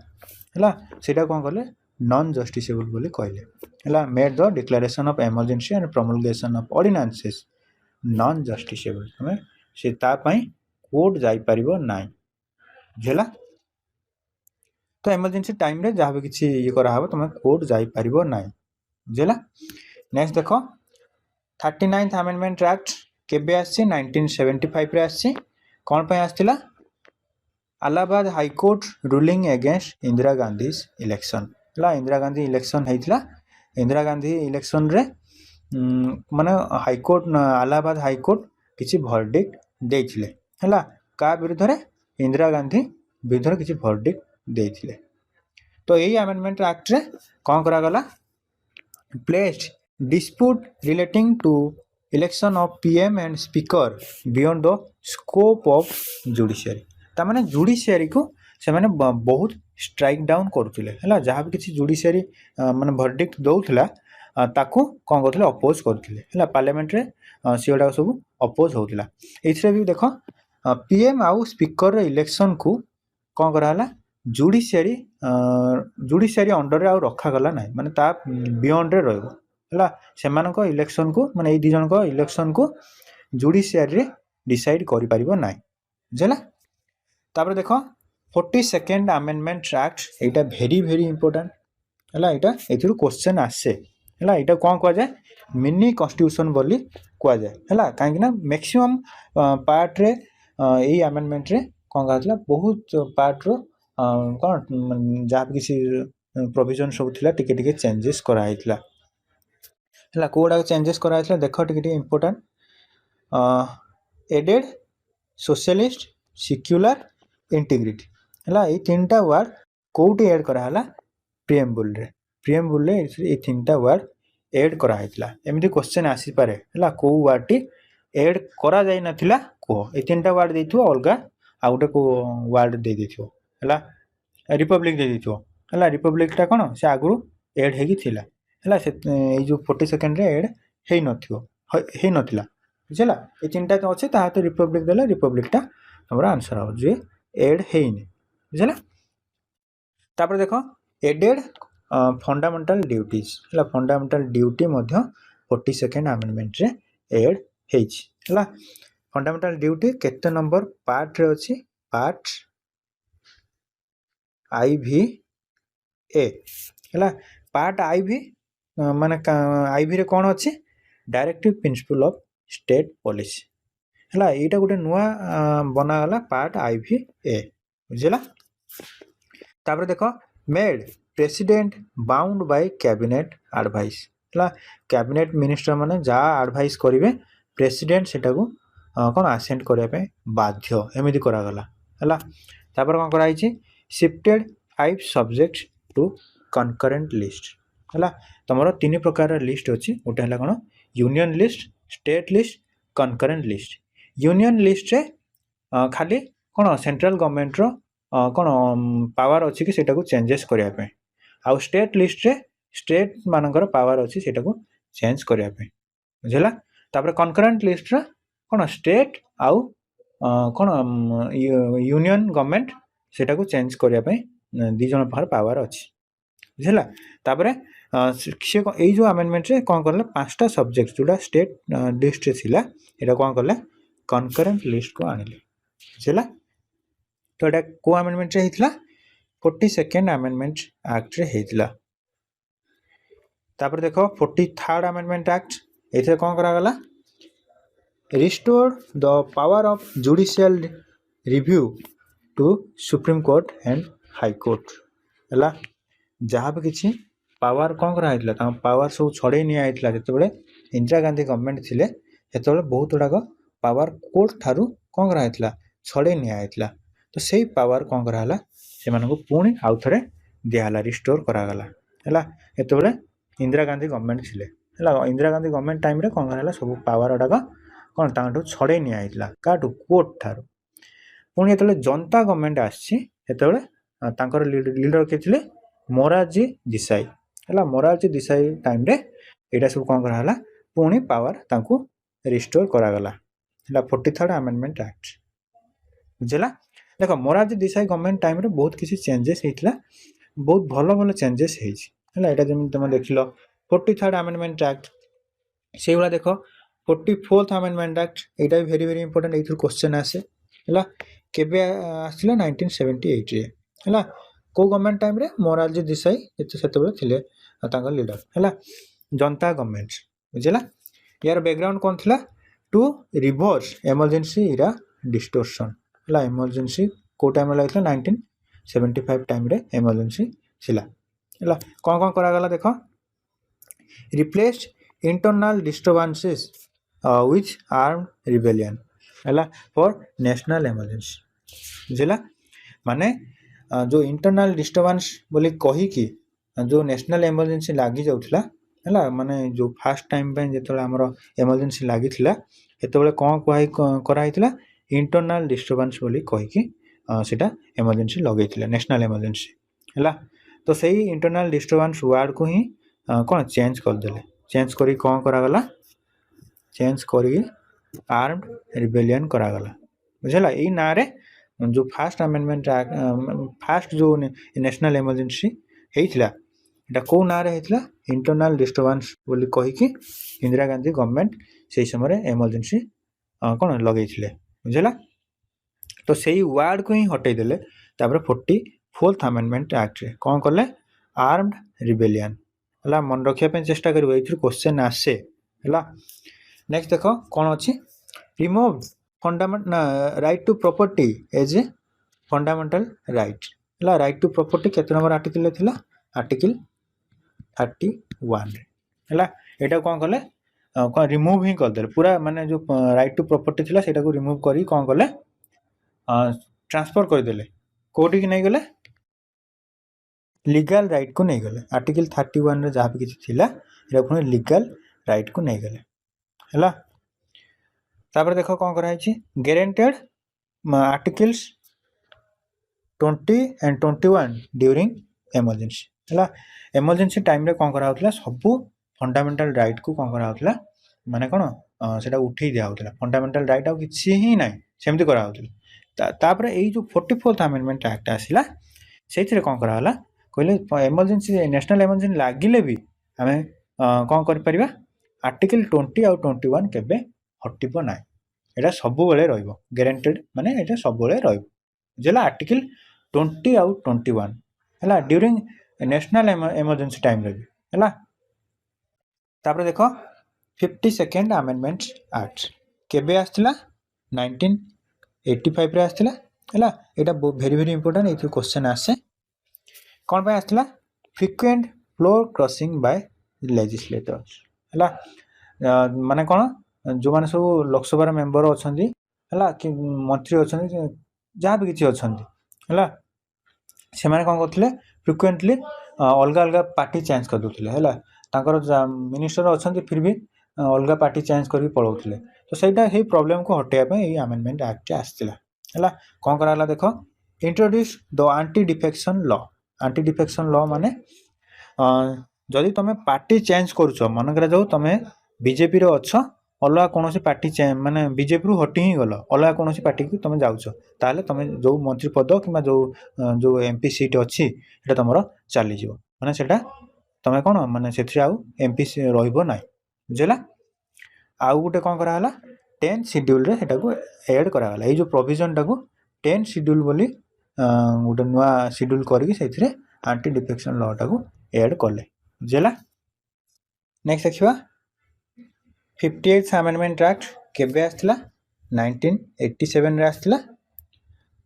सेटा कौन कले नॉन जस्टिसेबल बोली कहले made the declaration of emergency and promulgation of ordinances non justiciable तमें से कोर्ट जाई परिबो नाई बुझला तो इमरजेंसी टाइम रे जहाँ भी किसी ये करा हबो तमें कोर्ट जाई परिबो नाई बुझला नेक्स्ट देखो 39th अमेंडमेंट एक्ट केबे आसी 1975 रे आसी कौन पे आस्तिला Allahabad high court ruling against Indira Gandhi election Indira Gandhi election होता इंदिरा गांधी इलेक्शन रे माने हाईकोर्ट अलाहाबाद हाईकोर्ट किसी वर्डिक्ट देथिले हला का विरुद्ध रे इंदिरा गांधी विरुद्ध किसी वर्डिक्ट देथिले तो यही अमेंडमेंट एक्ट रे कौन करा गला placed dispute relating to election of PM and speaker beyond the scope of judiciary तामाने जुडिशियरी को से माने बहुत स्ट्राइक डाउन करुले है जहाँ भी किसी जुडिशियरी माने वर्डिक्ट दौला ताकू कौन करते अपोज करते पार्लियामेंट रे सी गुड़ा सब अपोज होता ये भी देख पीएम आउ स्पीकर इलेक्शन को कौन कराला जुडिशियरी जुडिशियरी अंडर आउ रखागला ना माने ता बियॉन्ड रे रहबो है सेमानक इलेक्शन को माने दी जन को इलेक्शन को जुडिशियरी रे डिसाइड करि परिबो ना बुझला तापर देख 42nd अमेंडमेंट एक्ट यहाँ भेरी भेरी इंपोर्टेंट है यहाँ क्वेश्चन आसे है यहाँ कौन कह जाए मिनी कॉन्स्टिट्यूशन बोली कह जाए है कहीं मैक्सिमम पार्ट रे यही अमेंडमेंट रे कौन कहा बहुत पार्ट रो कौन जहाँ भी किसी प्रोविजन सब थिला टिके टिके चेंजेस कराइला है कोड़ा चेंजेस कराइला देख टिके important added socialist secular integrity है ये 3टा वर्ड कौटी एड कराला प्रिएम्बुल रे ये 3टा वर्ड एड कराइला एमती क्वेश्चन आसी पारे है कौ वर्ड टी एड करा जाई नथिला कह ये 3टा वर्ड देथियो अलगा आ गोटे को वर्ड दे देथियो है रिपब्लिक दे देथियो है रिपब्लिक टा कोन से आगु एड हेगी थिला है से ये जो 42nd रे एड हे नथिला बुझला ये 3टा तो अछि ता तो रिपब्लिक देला रिपब्लिक टा हमरा आंसर हो जे एड हेइनी बुझला तापर देखो एडेड फंडामेंटल ड्यूटीज है फंडामेंटल ड्यूटी मध्य 42nd अमेंडमेंट रे एड हेछि है फंडामेंटल ड्यूटी केते नंबर पार्ट रे अछि पार्ट IV ए है पार्ट IV माने IV रे कोन अछि directive principle of state policy है यहाँ गोटे नुआ बनागला पार्ट IV ए बुझला तापर देख made president bound by cabinet advice है कैबिनेट मिनिस्टर माने जहाँ एडवाइस करेंगे प्रेसिडेंट सेटा को कौन आसेंट करने बाध्य एमती करागला है तापर कौन कराई shifted 5 subject to concurrent list है तुम 3 प्रकार लिस्ट अच्छी गोटे है कौन union list state list concurrent list union list रे खाली कौन सेंट्रल गवर्नमेंट रो कौन पावर अच्छी कि सेटा को चेंजेस करने आउ स्टेट लिस्ट रे स्टेट मानकर पावर अच्छी सेटा को चेंज करने बुझला तापर कनकरेंट लिस्ट रे कौन स्टेट आउ कौन यूनियन गवर्नमेंट सेटा को चेंज करने दी जन पाखर पावर अच्छी बुझला तापर से यही जो अमेंडमेंट रे कौन कले 5टा सब्जेक्ट जोड़ा स्टेट लिस्ट रे थिला एटा कौन कले कनकरेंट लिस्ट को आनिले बुझला तो एटा को अमेंडमेंट रे हितला 42nd अमेंडमेंट एक्ट रे हितला तापर देखो 43rd अमेंडमेंट एक्ट एथे कौन करा गला restore the power of judicial review to supreme court and high court है जहाँ भी किसी पावर कौन करा पावर सब छड़े निया जो इंदिरा गांधी गवर्नमेंट थिले सेते बहुत गुड़ाक पावर कोर्ट ठारू कौन करा छड़े निया तो से पावर कौन करा से पुणी आउ थे दिहला रिस्टोर करागला है ये इंदिरा गांधी गवर्नमेंट थिले है इंदिरा गांधी गवर्नमेंट टाइम रे कौन कराला सब पावर गुड़ाक कौन तांठू छड़े निया काठू कोर्ट ठारू पुणी जो जनता गवर्नमेंट आसतर लीडर किए थे मोरारजी देसाई है मोरारजी देसाई टाइम रे यहाँ सब कौन कराला पुणी पावर तांकू रिस्टोर करागला है 43rd अमेंडमेंट एक्ट बुझेगा देख मोरारजी देसाई गवर्नमेंट टाइम रे बहुत किसी चेंजेस होता बहुत भल भल चेंजेस है जमी तुम देख लो 43rd अमेंडमेंट एक्ट से भाया देख 44th अमेंडमेंट एक्ट यहाँ भी वेरी इंपोर्टेंट ये क्वेश्चन आसे है केबे आसला 1978 रे है को गवर्नमेंट टाइम रे मोरारजी देसाई से लीडर है जनता गवर्नमेंट बुझेगा यार बैकग्राउंड कौन थी to reverse emergency era distortion है इमरजेंसी को टाइम लगे 1975 टाइम रे इमरजेंसी थिला है कौन कौन करागला देख replaced internal disturbances with armed rebellion है फॉर नेशनल इमरजेंसी बुझेगा माने जो इंटरनल डिस्टर्बेंस बोली कहीकि जो नेशनल इमरजेंसी लगी जाउथला है माने जो फास्ट टाइम जो आमर इमरजेंसी लगी ये कौन कराइला इंटरनल डिस्टर्बेंस बोली कहीकि सेटा इमरजेंसी लगे नेशनल इमरजेंसी है तो सही इंटरनल डिस्टर्बेंस वर्ड को ही कौन चेंज करदे चेंज करी कौन करागला चेंज करी आर्म्ड रिबेलियन करागला बुझेगा यही ना रे जो फास्ट अमेंडमेंट फास्ट जो नेशनल इमरजेंसी होता है कौ ना इंटरनल डिस्टर्बेंस बोली कहीकि इंदिरा गांधी गवर्नमेंट से समय इमरजेंसी कौन लगे बुझेगा तो सही वर्ड को ही हटेदेले 44th अमेंडमेंट एक्ट रे कौन कले आर्म्ड रिबेलियन है मन रखापी चेष्टा कर क्वेश्चन आसे है नेक्स्ट देख कौन अच्छी remove fundamental right to property as a fundamental right है राइट टू प्रॉपर्टी केते नंबर आर्टिकल थिला आर्टिकल 31 है यहाँ कौन कले कौन रिमूव ही करदे पूरा माने जो राइट टू प्रॉपर्टी थिला सेटा को रिमूव करी कौन कले ट्रांसफर करदेले कोटी की नहीं गले लीगल राइट को नहीं गले आर्टिकल 31 रे जहाँ भी किसी थिला एटा पुणी लीगल राइट को नहीं गले है तापर देख कौन कराई guaranteed articles 20 and 21 during emergency है इमरजेंसी टाइम रे कौन करा सब फंडामेंटल राइट को कौन करा माने कौन सेटा उठे दिया फंडामेंटल राइट आ किसी ही ना सेमती करापर यही जो 44th अमेंडमेंट एक्ट आसला से कौन कराला कहले इमरजेंसी नेशनल इमरजेंसी लगिले भी आम कौन कर आर्टिकल 20 आउ 21 केबे हटिबो ना यहाँ सब बेले गारंटेड माने यहाँ सब बुझेगा आर्टिकल 20 आउ 21 है ड्यूरिंग नेशनल इमरजेंसी टाइम रे भी है तापर देख 52nd अमेंडमेंट एक्ट केबे आसला 1985 रे आसला है यहाँ वेरी इंपोर्टेंट ये क्वेश्चन आसे कौन पे आसला frequent floor crossing by legislators है माने कौन जो मैंने सब लोकसभा मेंबर अच्छा है कि मंत्री अच्छा जहाँ भी किसी अच्छा है से कौन करते फ्रिक्वेंटली अलग अलग पार्टी चेंज कर दूसरे है मिनिस्टर अच्छा फिर भी अलग पार्टी चेंज कर पलाऊे तो सहीटा ही प्रोब्लेम को हटेबा ये अमेंडमेंट एक्ट आसला है कौन कराला देख introduce the anti defection law माने जदि तुम पार्टी चेंज करुच मनकर जाऊ तुम बीजेपी रे अच्छ अलग कौन पार्टी माने बीजेपी रु हटी ही गल अलग कौन पार्टी की तुम जाऊच ताले तुम जो मंत्री पद कि जो एमपी सीट अच्छी तुम चलीज माने सेटा तुम कौन माने से एमपी रहिबो ना बुझेगा आउ गोटे कौन कराला 10 शेड्यूल रे सेटा को ऐड कराला ये जो प्रोविजन टाको 10 शेड्यूल बोली गोटे नुआ शेड्यूल करके से एंटी डिफेक्शन लॉ टाको ऐड कले बुझेगा नेक्स्ट देखिबा 58th अमेंडमेंट एक्ट केबे आसला 1987 रे आसला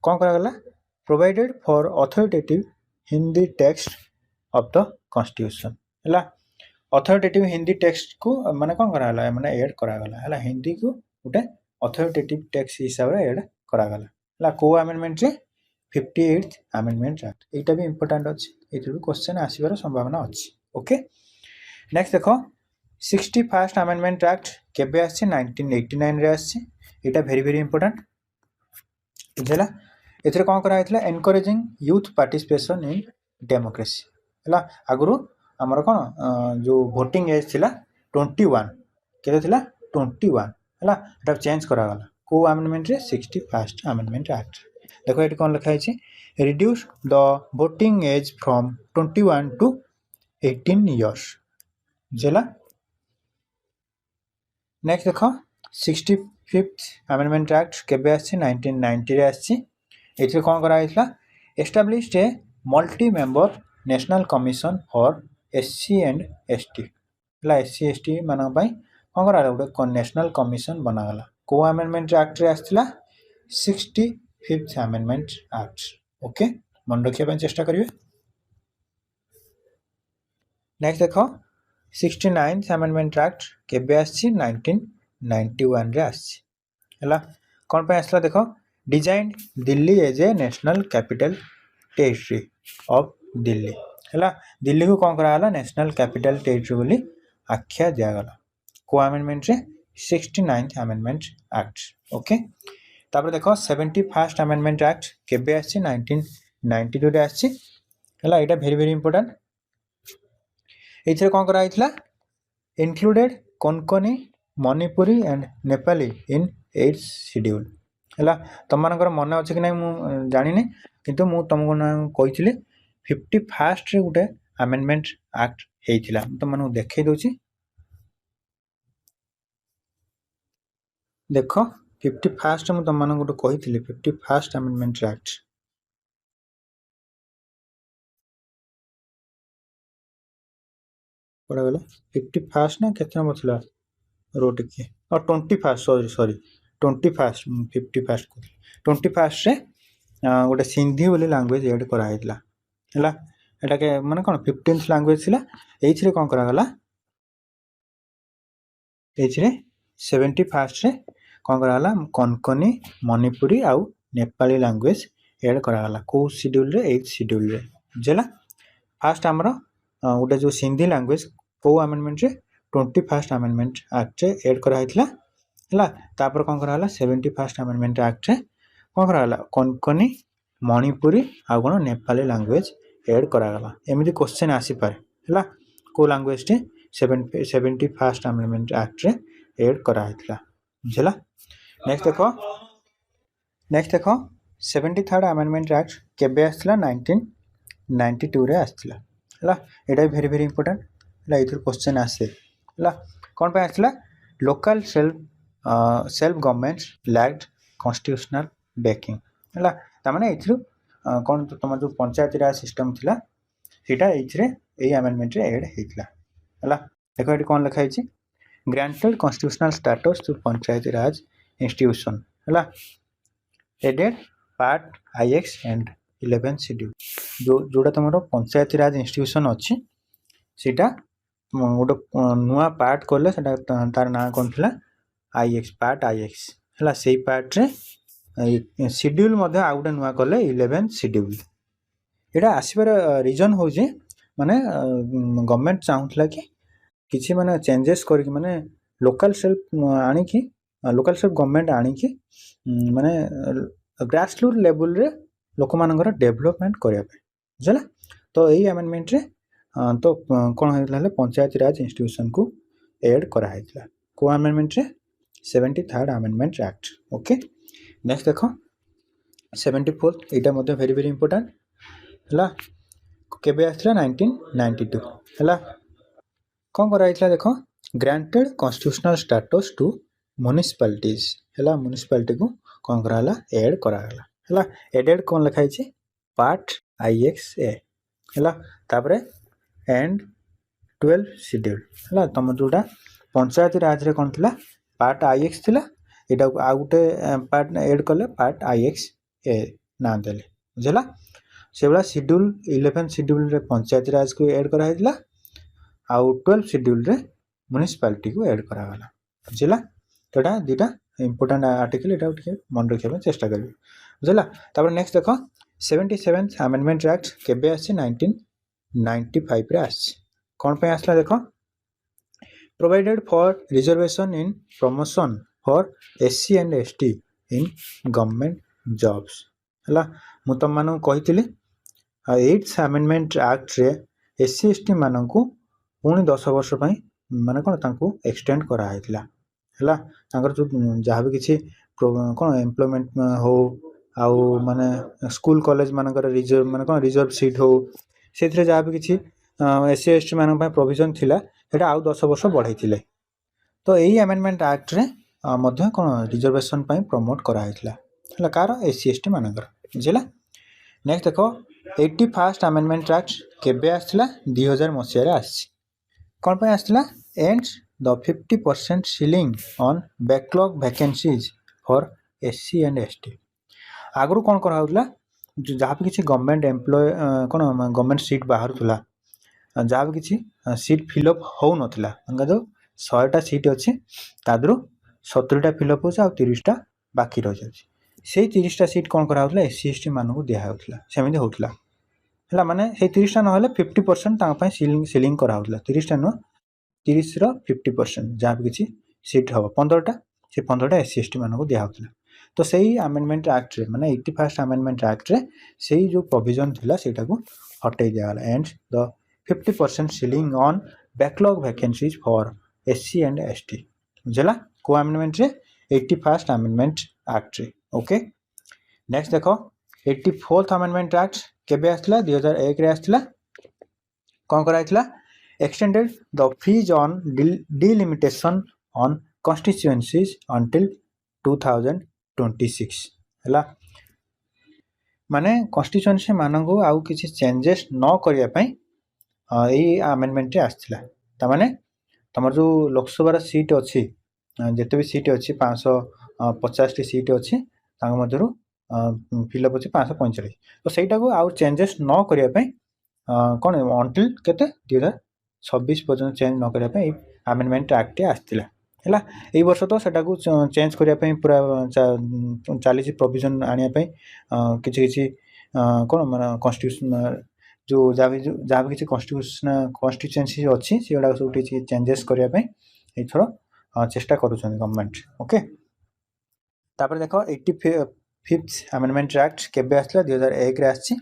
कौन करागला provided for authoritative Hindi text of the constitution है अथॉरिटेटिव हिंदी टेक्स्ट को माने कौन करागला माने ऐड करागला है हिंदी को गोटे अथॉरिटेटिव टेक्स्ट हिसाब रे ऐड करागला है को अमेंडमेंट रे 58th अमेंडमेंट एक्ट एटा भी इंपोर्टेंट अछि ये क्वेश्चन आसबार संभावना अच्छी। ओके नेक्स्ट देख 61st अमेंडमेंट एक्ट केबे आसी 1989 रे आसी एटा वेरी वेरी इंपोर्टेंट बुझला एथरे कोन करा हैतला encouraging youth participation in democracy हला आगुरु हमर कोन जो वोटिंग एज थिला 21 केते थिला 21 हला एटा चेंज करा गला को अमेंडमेंट रे 61st अमेंडमेंट एक्ट देखो एटी कोन लिखा है reduce the voting age from 21 to 18 years बुझला नेक्स्ट देखो 65th अमेंडमेंट एक्ट केबे आसी 1990 रे आसी एथि कोन करा हैतला established a multi member national commission for SC and ST ला एससी एसटी मानन पई कोन करा गोटे नेशनल कमिशन बना गला को अमेंडमेंट एक्ट रे आस्थिला 65th अमेंडमेंट एक्ट ओके मन रखिया पई चेष्टा करिवे नेक्स्ट देखो 69th अमेंडमेंट एक्ट केबे आसी 1991 रे आसी हला कोन पे आसला देखो design Delhi as a national capital territory of Delhi हला दिल्ली को कोन करा हला नेशनल कैपिटल टेरिटरी बोली आख्या दिया गला को अमेंडमेंट रे 69th अमेंडमेंट एक्ट ओके तापर देखो 71st अमेंडमेंट एक्ट केबे आसी 1992 रे आसी हला एटा वेरी वेरी इंपोर्टेंट एथरे कोन करा हैतला included Konkani Manipuri and Nepali in 8th schedule हला तमनकर मन अछि कि नै मु जानिने किंतु मु तुमको ना कहिथिले 51st रे गुटे अमेंडमेंट एक्ट हेइथिला तुमन देखै दोछि देखो 51st मु तुमन गुटे कहिथिले 51st अमेंडमेंट एक्ट पड़ा गला 51st ना केतना बचला रोट के और 21st सॉरी 21st 51st को 21st रे गोटे सिंधी बोली लैंग्वेज ऐड करा हैतला हला एटा के माने कोन 15th लैंग्वेज थिला एइथरे कोन करा गला एइथरे 71st रे कोन करा गला कोंकणी मणिपुरी आउ नेपाली लैंग्वेज ऐड करा गला को शेड्यूल रे 8th शेड्यूल रे जला फर्स्ट हमरो गोटे जो सिंधी लैंग्वेज को अमेंडमेंट रे 21st अमेंडमेंट एक्ट रे ऐड करा हैतला हला तापर कोन करा हला 71st अमेंडमेंट एक्ट रे कोन करा हला कोंकणी मणिपुरी आ कोन नेपाली लैंग्वेज ऐड करा गला एमिति क्वेश्चन आसी पारे हला को लैंग्वेज रे 71st अमेंडमेंट एक्ट रे ऐड करा हैतला बुझला नेक्स्ट देखो 73rd अमेंडमेंट एक्ट केबे आस्थिला 1992 रे आस्थिला हला एटा वेरी वेरी इंपोर्टेंट हला इथर क्वेश्चन आसे हला कोन पे आस्थिला local self government lacked constitutional backing हला त माने इथर कोन तुम जो पंचायती राज सिस्टम थिला सेटा इथरे ए अमेंडमेंट रे ऐड हेतला हला देखो एटी कोन लिखा हिची granted constitutional status to Panchayati Raj institution हला added part IX and 11 schedule जो जोडा तमरो पंचायती राज इंस्टीट्यूशन अछि सेटा गोटे नुआ पार्ट करले सेटा तार ना कोन थिला आईएक्स पार्ट आईएक्स हला सेही पार्ट रे शेड्यूल मध्ये आ गोटे नुआ करले 11 शेड्यूल एटा आसीबार रीजन हो जे माने गवर्नमेंट चाहुतला कि किछि माने चेंजेस करी माने लोकल सेल्फ आनी कि लोकल सेल्फ गवर्नमेंट आनी कि माने ग्रासरूट लेवल रे लोक मानकर डेवलपमेंट करिया पे बुझला तो एही अमेंडमेंट रे तो कोन हैतला पंचायती राज इंस्टीट्यूशन को ऐड करा हैतला को अमेंडमेंट रे 73rd amendment act okay next देखो 74th एटा मध्ये वेरी वेरी इंपोर्टेंट हला केबे आस्थिला 1992 हला कोन करा हैतला देखो granted constitutional status to municipalities हला म्युनिसिपैलिटी को कोन करा हला ऐड करा हला हला एडेड कोन लिखा हिची पार्ट आईएक्स ए हला तापरे एंड 12 शेड्यूल हला तम जोटा पंचायती राज रे कोन थिला पार्ट आईएक्स थिला एटा आ गुटे पार्ट ऐड करले पार्ट आईएक्स ए ना देले बुझला सेबला शेड्यूल 11 शेड्यूल रे पंचायती राज को ऐड करा हैतला आ 12 शेड्यूल रे म्युनिसिपैलिटी को ऐड करा गला बुझला तोटा दुटा इंपोर्टेंट आर्टिकल एटा उठे मन रखिया चेष्टा करबे बुझला तापर नेक्स्ट देखो 77th अमेंडमेंट एक्ट केबे आसी 19 95 रे आसी कौन पे आसला देख provided for reservation in promotion for SC and ST in government jobs हला मु तुम मानू कही 8th अमेंडमेंट एक्ट रे एससी एसटी मानू पुणी 10 वर्ष माने कौन तांको एक्सटेंड करा हैतला हला तांकर जो जहाँ भी किसी कौन एम्प्लॉयमेंट हो आउ माने स्कूल कॉलेज मानकर रिजर्व माने कौन रिजर्व सीट हो से जहाँ भी किसी एससी एसटी मान प्रोविजन थिला सेटा आउ 10 वर्ष बढ़ाई तो यही अमेंडमेंट एक्ट रे मध्य कौन रिजर्वेशन प्रमोट करा हैतला हला कार एससी एसटी मानकर बुझला नेक्स्ट देखो 81st अमेंडमेंट एक्ट केबे आसला 2000 मसिया रे आसी कौन पे आसला ends the 50% ceiling on backlog vacancies for SC and ST आगु कौन करा होतला जहाँ भी किसी गवर्नमेंट एम्प्लॉय कौन गवर्नमेंट सीट बाहर तुला जहाँ भी किसी सीट फिलअप हो नथिला जो 100टा सीट अच्छी तादरू 70टा फिलअप हो 30टा बाकी रह जाए से 30टा सीट कौन करा होतला एससी एसटी मानू दिया होतला सेमिति होतला हला माने से 30टा नहले 50% तांग पय सीलिंग करा होतला 30टा न 30 रो 50% जहाँ भी किसी सीट हम 15टा से 15टा एससी एसटी मानू दिया होतला तो सही अमेंडमेंट एक्ट रे माने 81st अमेंडमेंट एक्ट रे सही जो प्रोविजन थिला सेटा को हटाई दिया गला and the 50% ceiling on backlog vacancies for SC and ST बुझला को अमेंडमेंट रे 81st अमेंडमेंट एक्ट रे ओके नेक्स्ट देखो 84th अमेंडमेंट एक्ट केबे आसला 2001 रे आसला कोन कराइतला extended the freeze on delimitation on constituencies until 2026 हला माने कॉन्स्टिट्यूएंसी मानंगो आउ किछि चेंजेस न करिया पई एई अमेंडमेंट रे आसथिला त माने तमर जो लोकसभा सीट अछि जते भी सीट अछि 550 टी सीट अछि तांग मधुरु फिलअप अछि 545 तो सेटा को आउ चेंजेस न करिया पई कोन अंटिल केते 2026 पर्यंत चेंज न करिया पई अमेंडमेंट एक्ट आसथिला हला एई वर्ष तो सेटा को चेंज करिया पई पूरा चालीसी प्रोविजन आनिया पई किछि किछि कोन माने कॉन्स्टिट्यूशन जो जहाँ भी किसी कॉन्स्टिट्यूएंसी अच्छी सेगुड़ा सब किसी चेंजेस करिया पई एथरो चेष्टा करूछन गवर्नमेंट ओके तापर देखो 85th अमेंडमेंट एक्ट केबे आसला 2001 रे आछि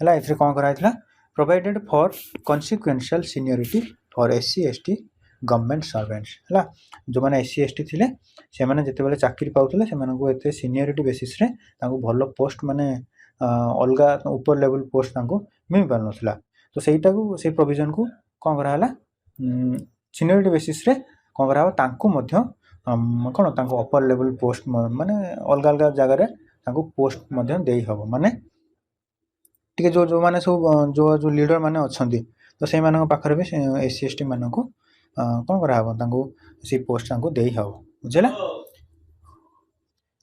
हला एथरे कोन कराइतला provided for consequential seniority for SC ST government servants हला जो माने एससी एसटी थिले से माने जते बेले चाकरी पाउतले से माने को एते सीनियरिटी बेसिस रे ताको भलो पोस्ट माने अलगा ऊपर लेवल पोस्ट ताको मिल पार नथला तो सेटा को से प्रोविजन को कोन करा हला सीनियरिटी बेसिस रे कोन करा ताको मध्य कोन ताको अपर लेवल पोस्ट माने अलगा अलगा जगह रे ताको पोस्ट मध्य देई हबो माने टिके जो माने सब जो लीडर माने अछंती तो से मानक पाखरे भी एससी एसटी मानक कोन करा हबो ताको से पोस्ट ताको देई हबो बुझला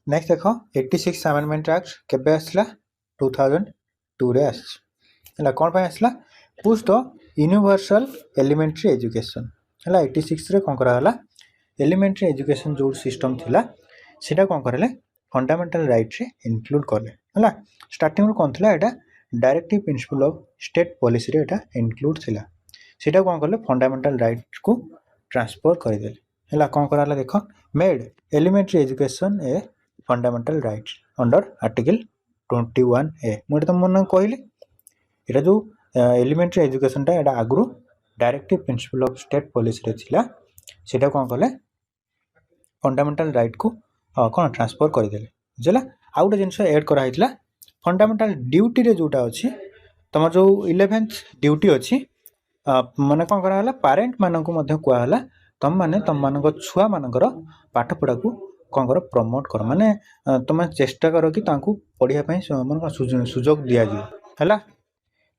नेक्स्ट देखो 86 अमेंडमेंट एक्ट केबे आसला 2002 रे आस हला कोन पे आसला push the universal elementary education हला 86 रे कोन करा हला एलिमेंटरी एजुकेशन जो सिस्टम थिला सेटा कोन करले फंडामेंटल राइट रे इंक्लूड करले हला स्टार्टिंग रो कोन थिला एटा directive principle of state policy रे एटा इंक्लूड थिला सेटा कोन करले फंडामेंटल राइट को ट्रांसफर कर देले हला कोन कराला देखो मेड एलिमेंटरी एजुकेशन ए fundamental right under article 21A मोटे तुम मन कहले एटा जो एलिमेंटरी एजुकेशन टा एटा आगु directive principle of state policy रे थिला सेटा कोन करले फंडामेंटल राइट को कोन ट्रांसफर कर देले बुझला आ गोटे जिंस ऐड करा हितला फंडामेंटल ड्यूटी रे जोटा अछि तमर जो 11th ड्यूटी अछि माने कोन करा हला पेरेंट मानन को मध्ये कुआ हला तम माने तम मानक छुआ मानकर पाठ पढ़ा को कोन कर प्रमोट कर माने तुम चेष्टा करो कि तांको पढ़िया पई मन सुजोग दिया जी हला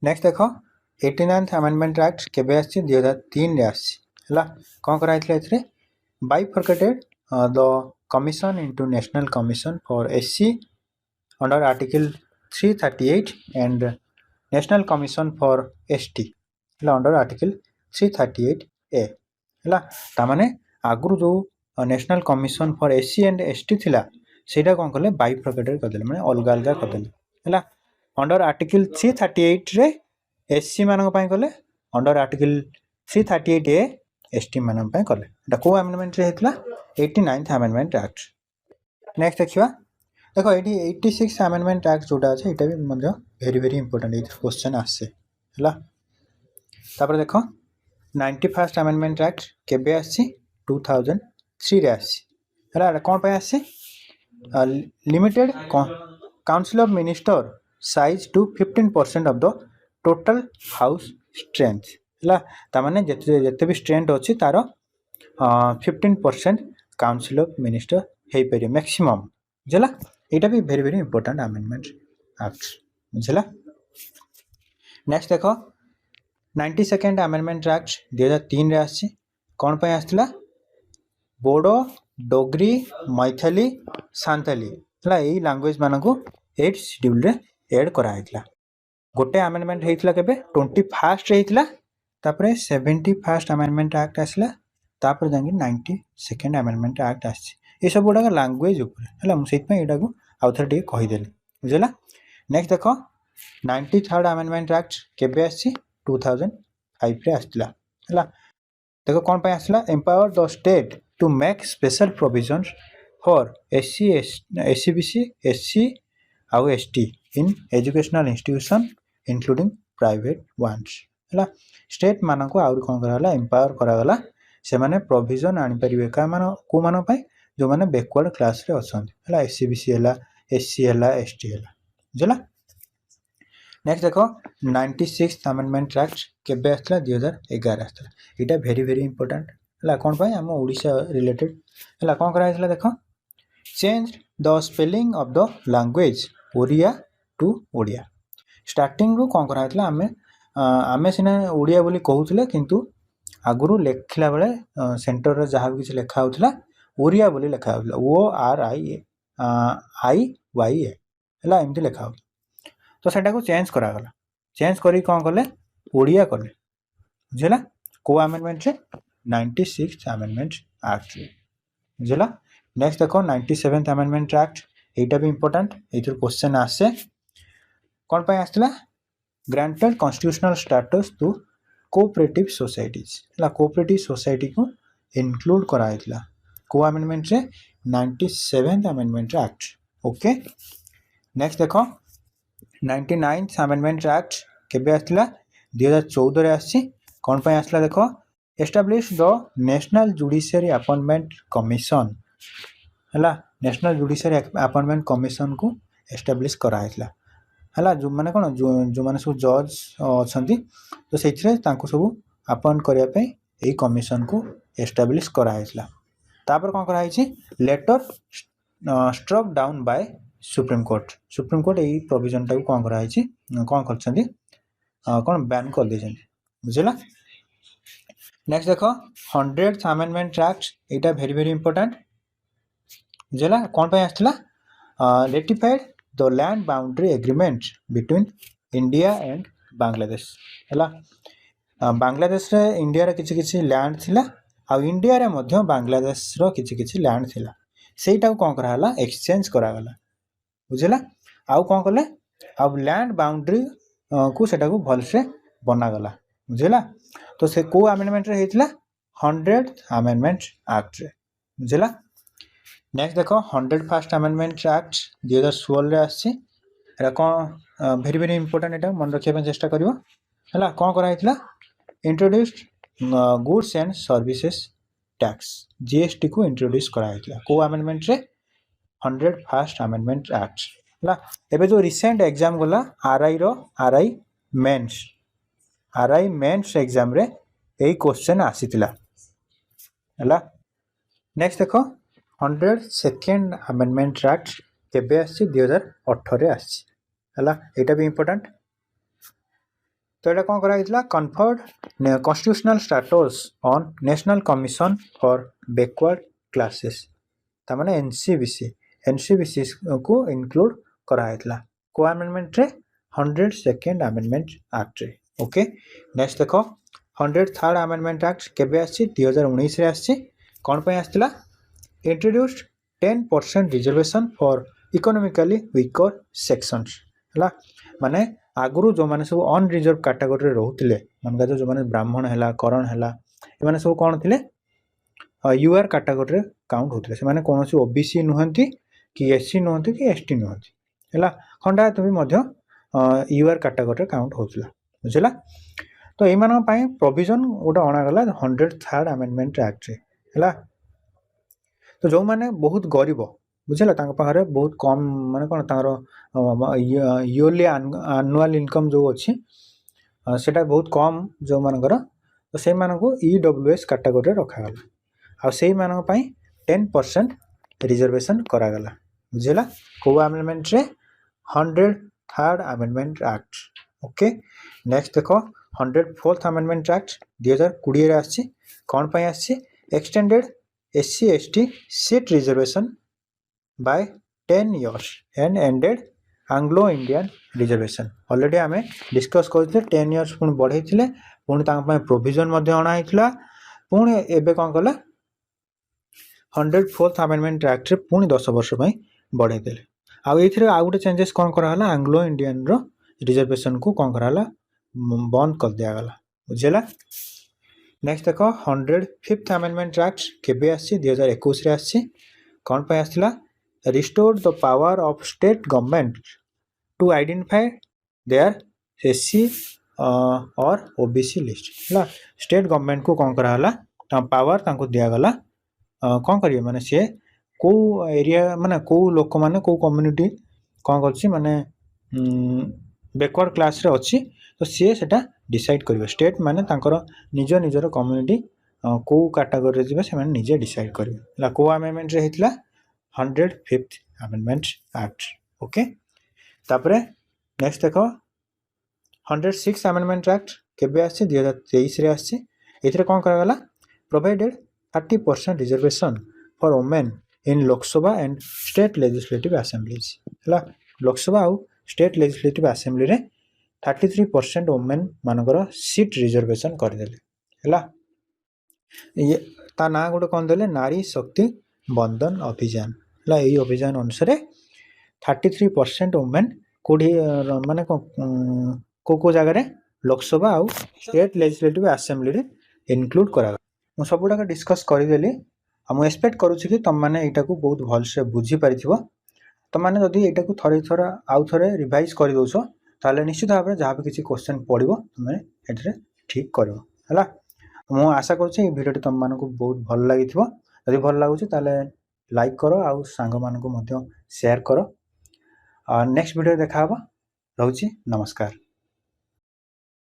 नेक्स्ट देखो 89th अमेंडमेंट एक्ट केबे आछि 2003 रे आछि हला कोन करा हितले एथरे bifurcated the commission into national commission for SC under article 338 and national commission for ST हला अंडर आर्टिकल 338A हला ता माने आगु जो national commission for SC and ST थिला सेटा कोन करले बाइफरकेटेड कर देले माने अलग अलग कर देले हला अंडर आर्टिकल 338 रे एससी मान कले अंडर आर्टिकल 338A एसटी मान कले एटा को अमेंडमेंट रे हेतला 89th अमेंडमेंट एक्ट। नेक्स्ट देखिबा देखो ये 86 अमेंडमेंट एक्ट जोटा अच्छे यहाँ भी मध्य वेरी वेरी इंपोर्टेंट ये क्वेश्चन आसे है। तापर देखो 91st अमेंडमेंट एक्ट केबे आसी 2003 रे आसी है कौन पे आसी limited council of minister size to 15% of the total house strength है तामाने जेते भी स्ट्रेंथ अच्छी तार 15% काउंसिल ऑफ मिनिस्टर हो पारे मैक्सिमम बुझला यहाँ भी very very important amendment act बुझला। नेक्स्ट देखो 92nd अमेंडमेंट एक्ट 2003 रे आसी कौन पे आसला बोडो डोगरी मैथिली सांथाली है यही लैंग्वेज मान को 8th शेड्यूल रे ऐड कराइला। गोटे अमेंडमेंट होता के 21st रे होता तापर 71st अमेंडमेंट एक्ट आसला तापर जाके 92nd अमेंडमेंट एक्ट आसी ये सब गुड़ाक लैंग्वेज है मुझे यहाँ को आउ थे टे कहीदेली बुझला। नेक्स्ट देख 93rd अमेंडमेंट एक्ट केबे आसी 2005 रे आसला है देखो कौन पे आसला empower the state to make special provisions for SC SCBC SC आउ ST in educational institution including private ones है स्टेट मान को आउरी कौन कराला एम्पावर करागला से माने प्रोविजन आनी परिवे का मान को मान पे जो माने बैकवर्ड क्लास रे अछन है एससीबीसी है एससी है एसटी है बुझला। नेक्स्ट देखो 96th अमेंडमेंट एक्ट केबे आसला 2011 आसला यहाँ वेरी वेरी इंपोर्टेंट है कौन पे आम ओडिशा रिलेटेड है कौन करा देखो change the spelling of the language Odia to Odia starting रू कौन करा आमे आमे सिना ओडिया बोली कहूले किंतु आगुरु लेखिला बेले सेंटर रे जहाँ भी किसी लेखा होता ओडिया बोली लेखा होता ORIA है एमती लेखा हो तो सेटा को चेंज करागला चेंज करी कौन कले ओडिया कले बुझला को अमेंडमेंट रे 96th अमेंडमेंट एक्ट बुझला। नेक्स्ट देखो 97th अमेंडमेंट एक्ट यहाँ भी इंपोर्टेंट ये क्वेश्चन आसे कौन पे आसला granted constitutional status to cooperative societies है कोऑपरेटिव सोसाइटी को इंक्लूड कराइला को अमेंडमेंट रे 97th amendment act okay. Next देखो 99th अमेंडमेंट एक्ट केबे आसला 2014 रे आसी कौन पे आसला देखो establish the national judiciary appointment commission है नेशनल जुडिशियरी अपॉइंटमेंट कमिशन को एस्टाब्लिश कराइला है जो माने कौन जो माने सब जज अच्छा तो से सब अपॉइंट करने यही कमिशन को एस्टाब्लिश कराइला तापर कौन कराई later struck down by supreme court यही प्रोविजन टाइम कौन कराई कौन कर कौन बैन कर दे बुझला। नेक्स्ट देखो 100th अमेंडमेंट एक्ट यहाँ वेरी वेरी इंपोर्टेंट बुझला कौन पे आसला ratified the land boundary agreement between India and Bangladesh है बांग्लादेश रे इंडिया रे किछि किछि लैंड थिला आ इंडिया रे मध्य बांग्लादेश रो किछि किछि लैंड थिला सेटा को कौन कराला एक्सचेंज करागला बुझला आउ कौन कले अब लैंड बाउंड्री को सेटा को भल से बनागला बुझला तो से को अमेंडमेंट रे हेतला 100th अमेंडमेंट एक्ट रे बुझला। नेक्स्ट देखो 101st अमेंडमेंट एक्ट 2016 रे आछि एरा कौन वेरी वेरी इंपोर्टेंट एटा मन रखिया चेष्टा करिवो हला कौन कराइतला introduced goods and services tax GST को इंट्रोड्यूस कराइतला को अमेंडमेंट रे 101st अमेंडमेंट एक्ट हला एबे जो रिसेंट एग्जाम गला आरआई मेंस एग्जाम रे एई क्वेश्चन आसीतिला हला। नेक्स्ट देखो 102nd अमेंडमेंट एक्ट केबे आसी 2018 रे आसी हला एटा भी इंपोर्टेंट तो ये कौन कराइतला conferred constitutional status on national commission for backward classes तामाने एनसीबीसी को इंक्लूड कराइतला को अमेंडमेंट रे 102nd अमेंडमेंट एक्ट रे ओके। नेक्स्ट देखो 103rd अमेंडमेंट एक्ट केबे आसी 2019 रे आसी कौन पे आसला introduced 10% reservation for economically weaker sections है माने आगुरी जो मैंने सब अनरिजर्व कैटेगोरी रोते मन जो मैंने ब्राह्मण है करण है ये सब कौन थे यूआर कैटेगोरी काउंट होते से कौन ओबीसी नुहति कि एससी नुहति कि एसटी नुहति है खंडायत भी यूआर कैटेगोरी काउंट होता बुझला। तो ये प्रोविजन गोटे अणागला 103rd अमेंडमेंट एक्ट है। तो जो मैंने बहुत गरीब बुझेगा पाखे बहुत कम माने कौन इयरली एनुअल इनकम जो अच्छी सेटा बहुत कम जो मानकर तो से ईडब्ल्यूएस कैटेगोरी रखागला से 10% रिजर्वेशन करागला बुझेगा को अमेंडमेंट रे 103rd amendment act. Okay next देखो 104th अमेंडमेंट एक्ट 2020 रे आछि कौन पई आछि extended SC ST seat reservation by 10 years and ended Anglo Indian reservation already आमे डिस्कस करते 10 years पुणी बढ़े पुणी प्रोविजन अणाई पुणी एबे कौन कला 104th अमेंडमेंट एक्ट रे पुणी 10 वर्ष बढ़े देले आउ गोटे चेंजेस कौन कराला आंग्लो इंडियन रो रिजर्वेशन को कौन कराला बंद कर दिया गला बुझेला। नेक्स्ट देखो 105th अमेंडमेंट एक्ट केबे आसी 2021 रे आसी कौन पे आसला restored the power of state government to identify their SC और ओबीसी लिस्ट है स्टेट गवर्नमेंट को कौन कराला पावर तांको दिया गला कौन करिए माने से को एरिया माने को लोक माने को कम्युनिटी कौन करछि माने बैकवर्ड क्लास रे अछि तो सी सेटा डिसाइड करिवे स्टेट माने तांकर निज निजर कम्युनिटी को कैटेगरी रे जिवे से माने निजे डिसाइड करिवे ला को अमेंडमेंट रे हितला 105th अमेंडमेंट एक्ट। ओके तापरे नेक्स्ट देखो 106th अमेंडमेंट एक्ट केबे आछि 2023 रे आछि एथरे कोन करा गला provided 30% reservation for women in Lok Sabha and state legislative assemblies हला लोकसभा और स्टेट लेजिस्लेटिव असेंबली रे 33% वुमेन मानकर सीट रिजर्वेशन कर देले हला ये ता ना गोटे कोन देले नारी शक्ति बंधन अभियान हला एई अभियान अनुसार 33% वुमेन कोडी माने को जगह लोकसभा और स्टेट लेजिस्लेटिव असेंबली रे इनक्लूड करा मु सबुडा डिस्कस कर देली मु एक्सपेक्ट करूछि कि तुम माने एटा को बहुत भल से बुझी पारिथिबो तुम माने जदी एटा को थरे थरा आउ थरे रिवाइज कर दोछो ताले निश्चित भाव में जहाँ भी किसी क्वेश्चन पड़ो तुम एटे ठीक कर मु आशा करुँचे भिडियो तुम मान बहुत भल लगी जदि भल लगुच ताले लाइक करो आउ सांग मान शेयर करो नेक्स्ट वीडियो देखा रोची नमस्कार।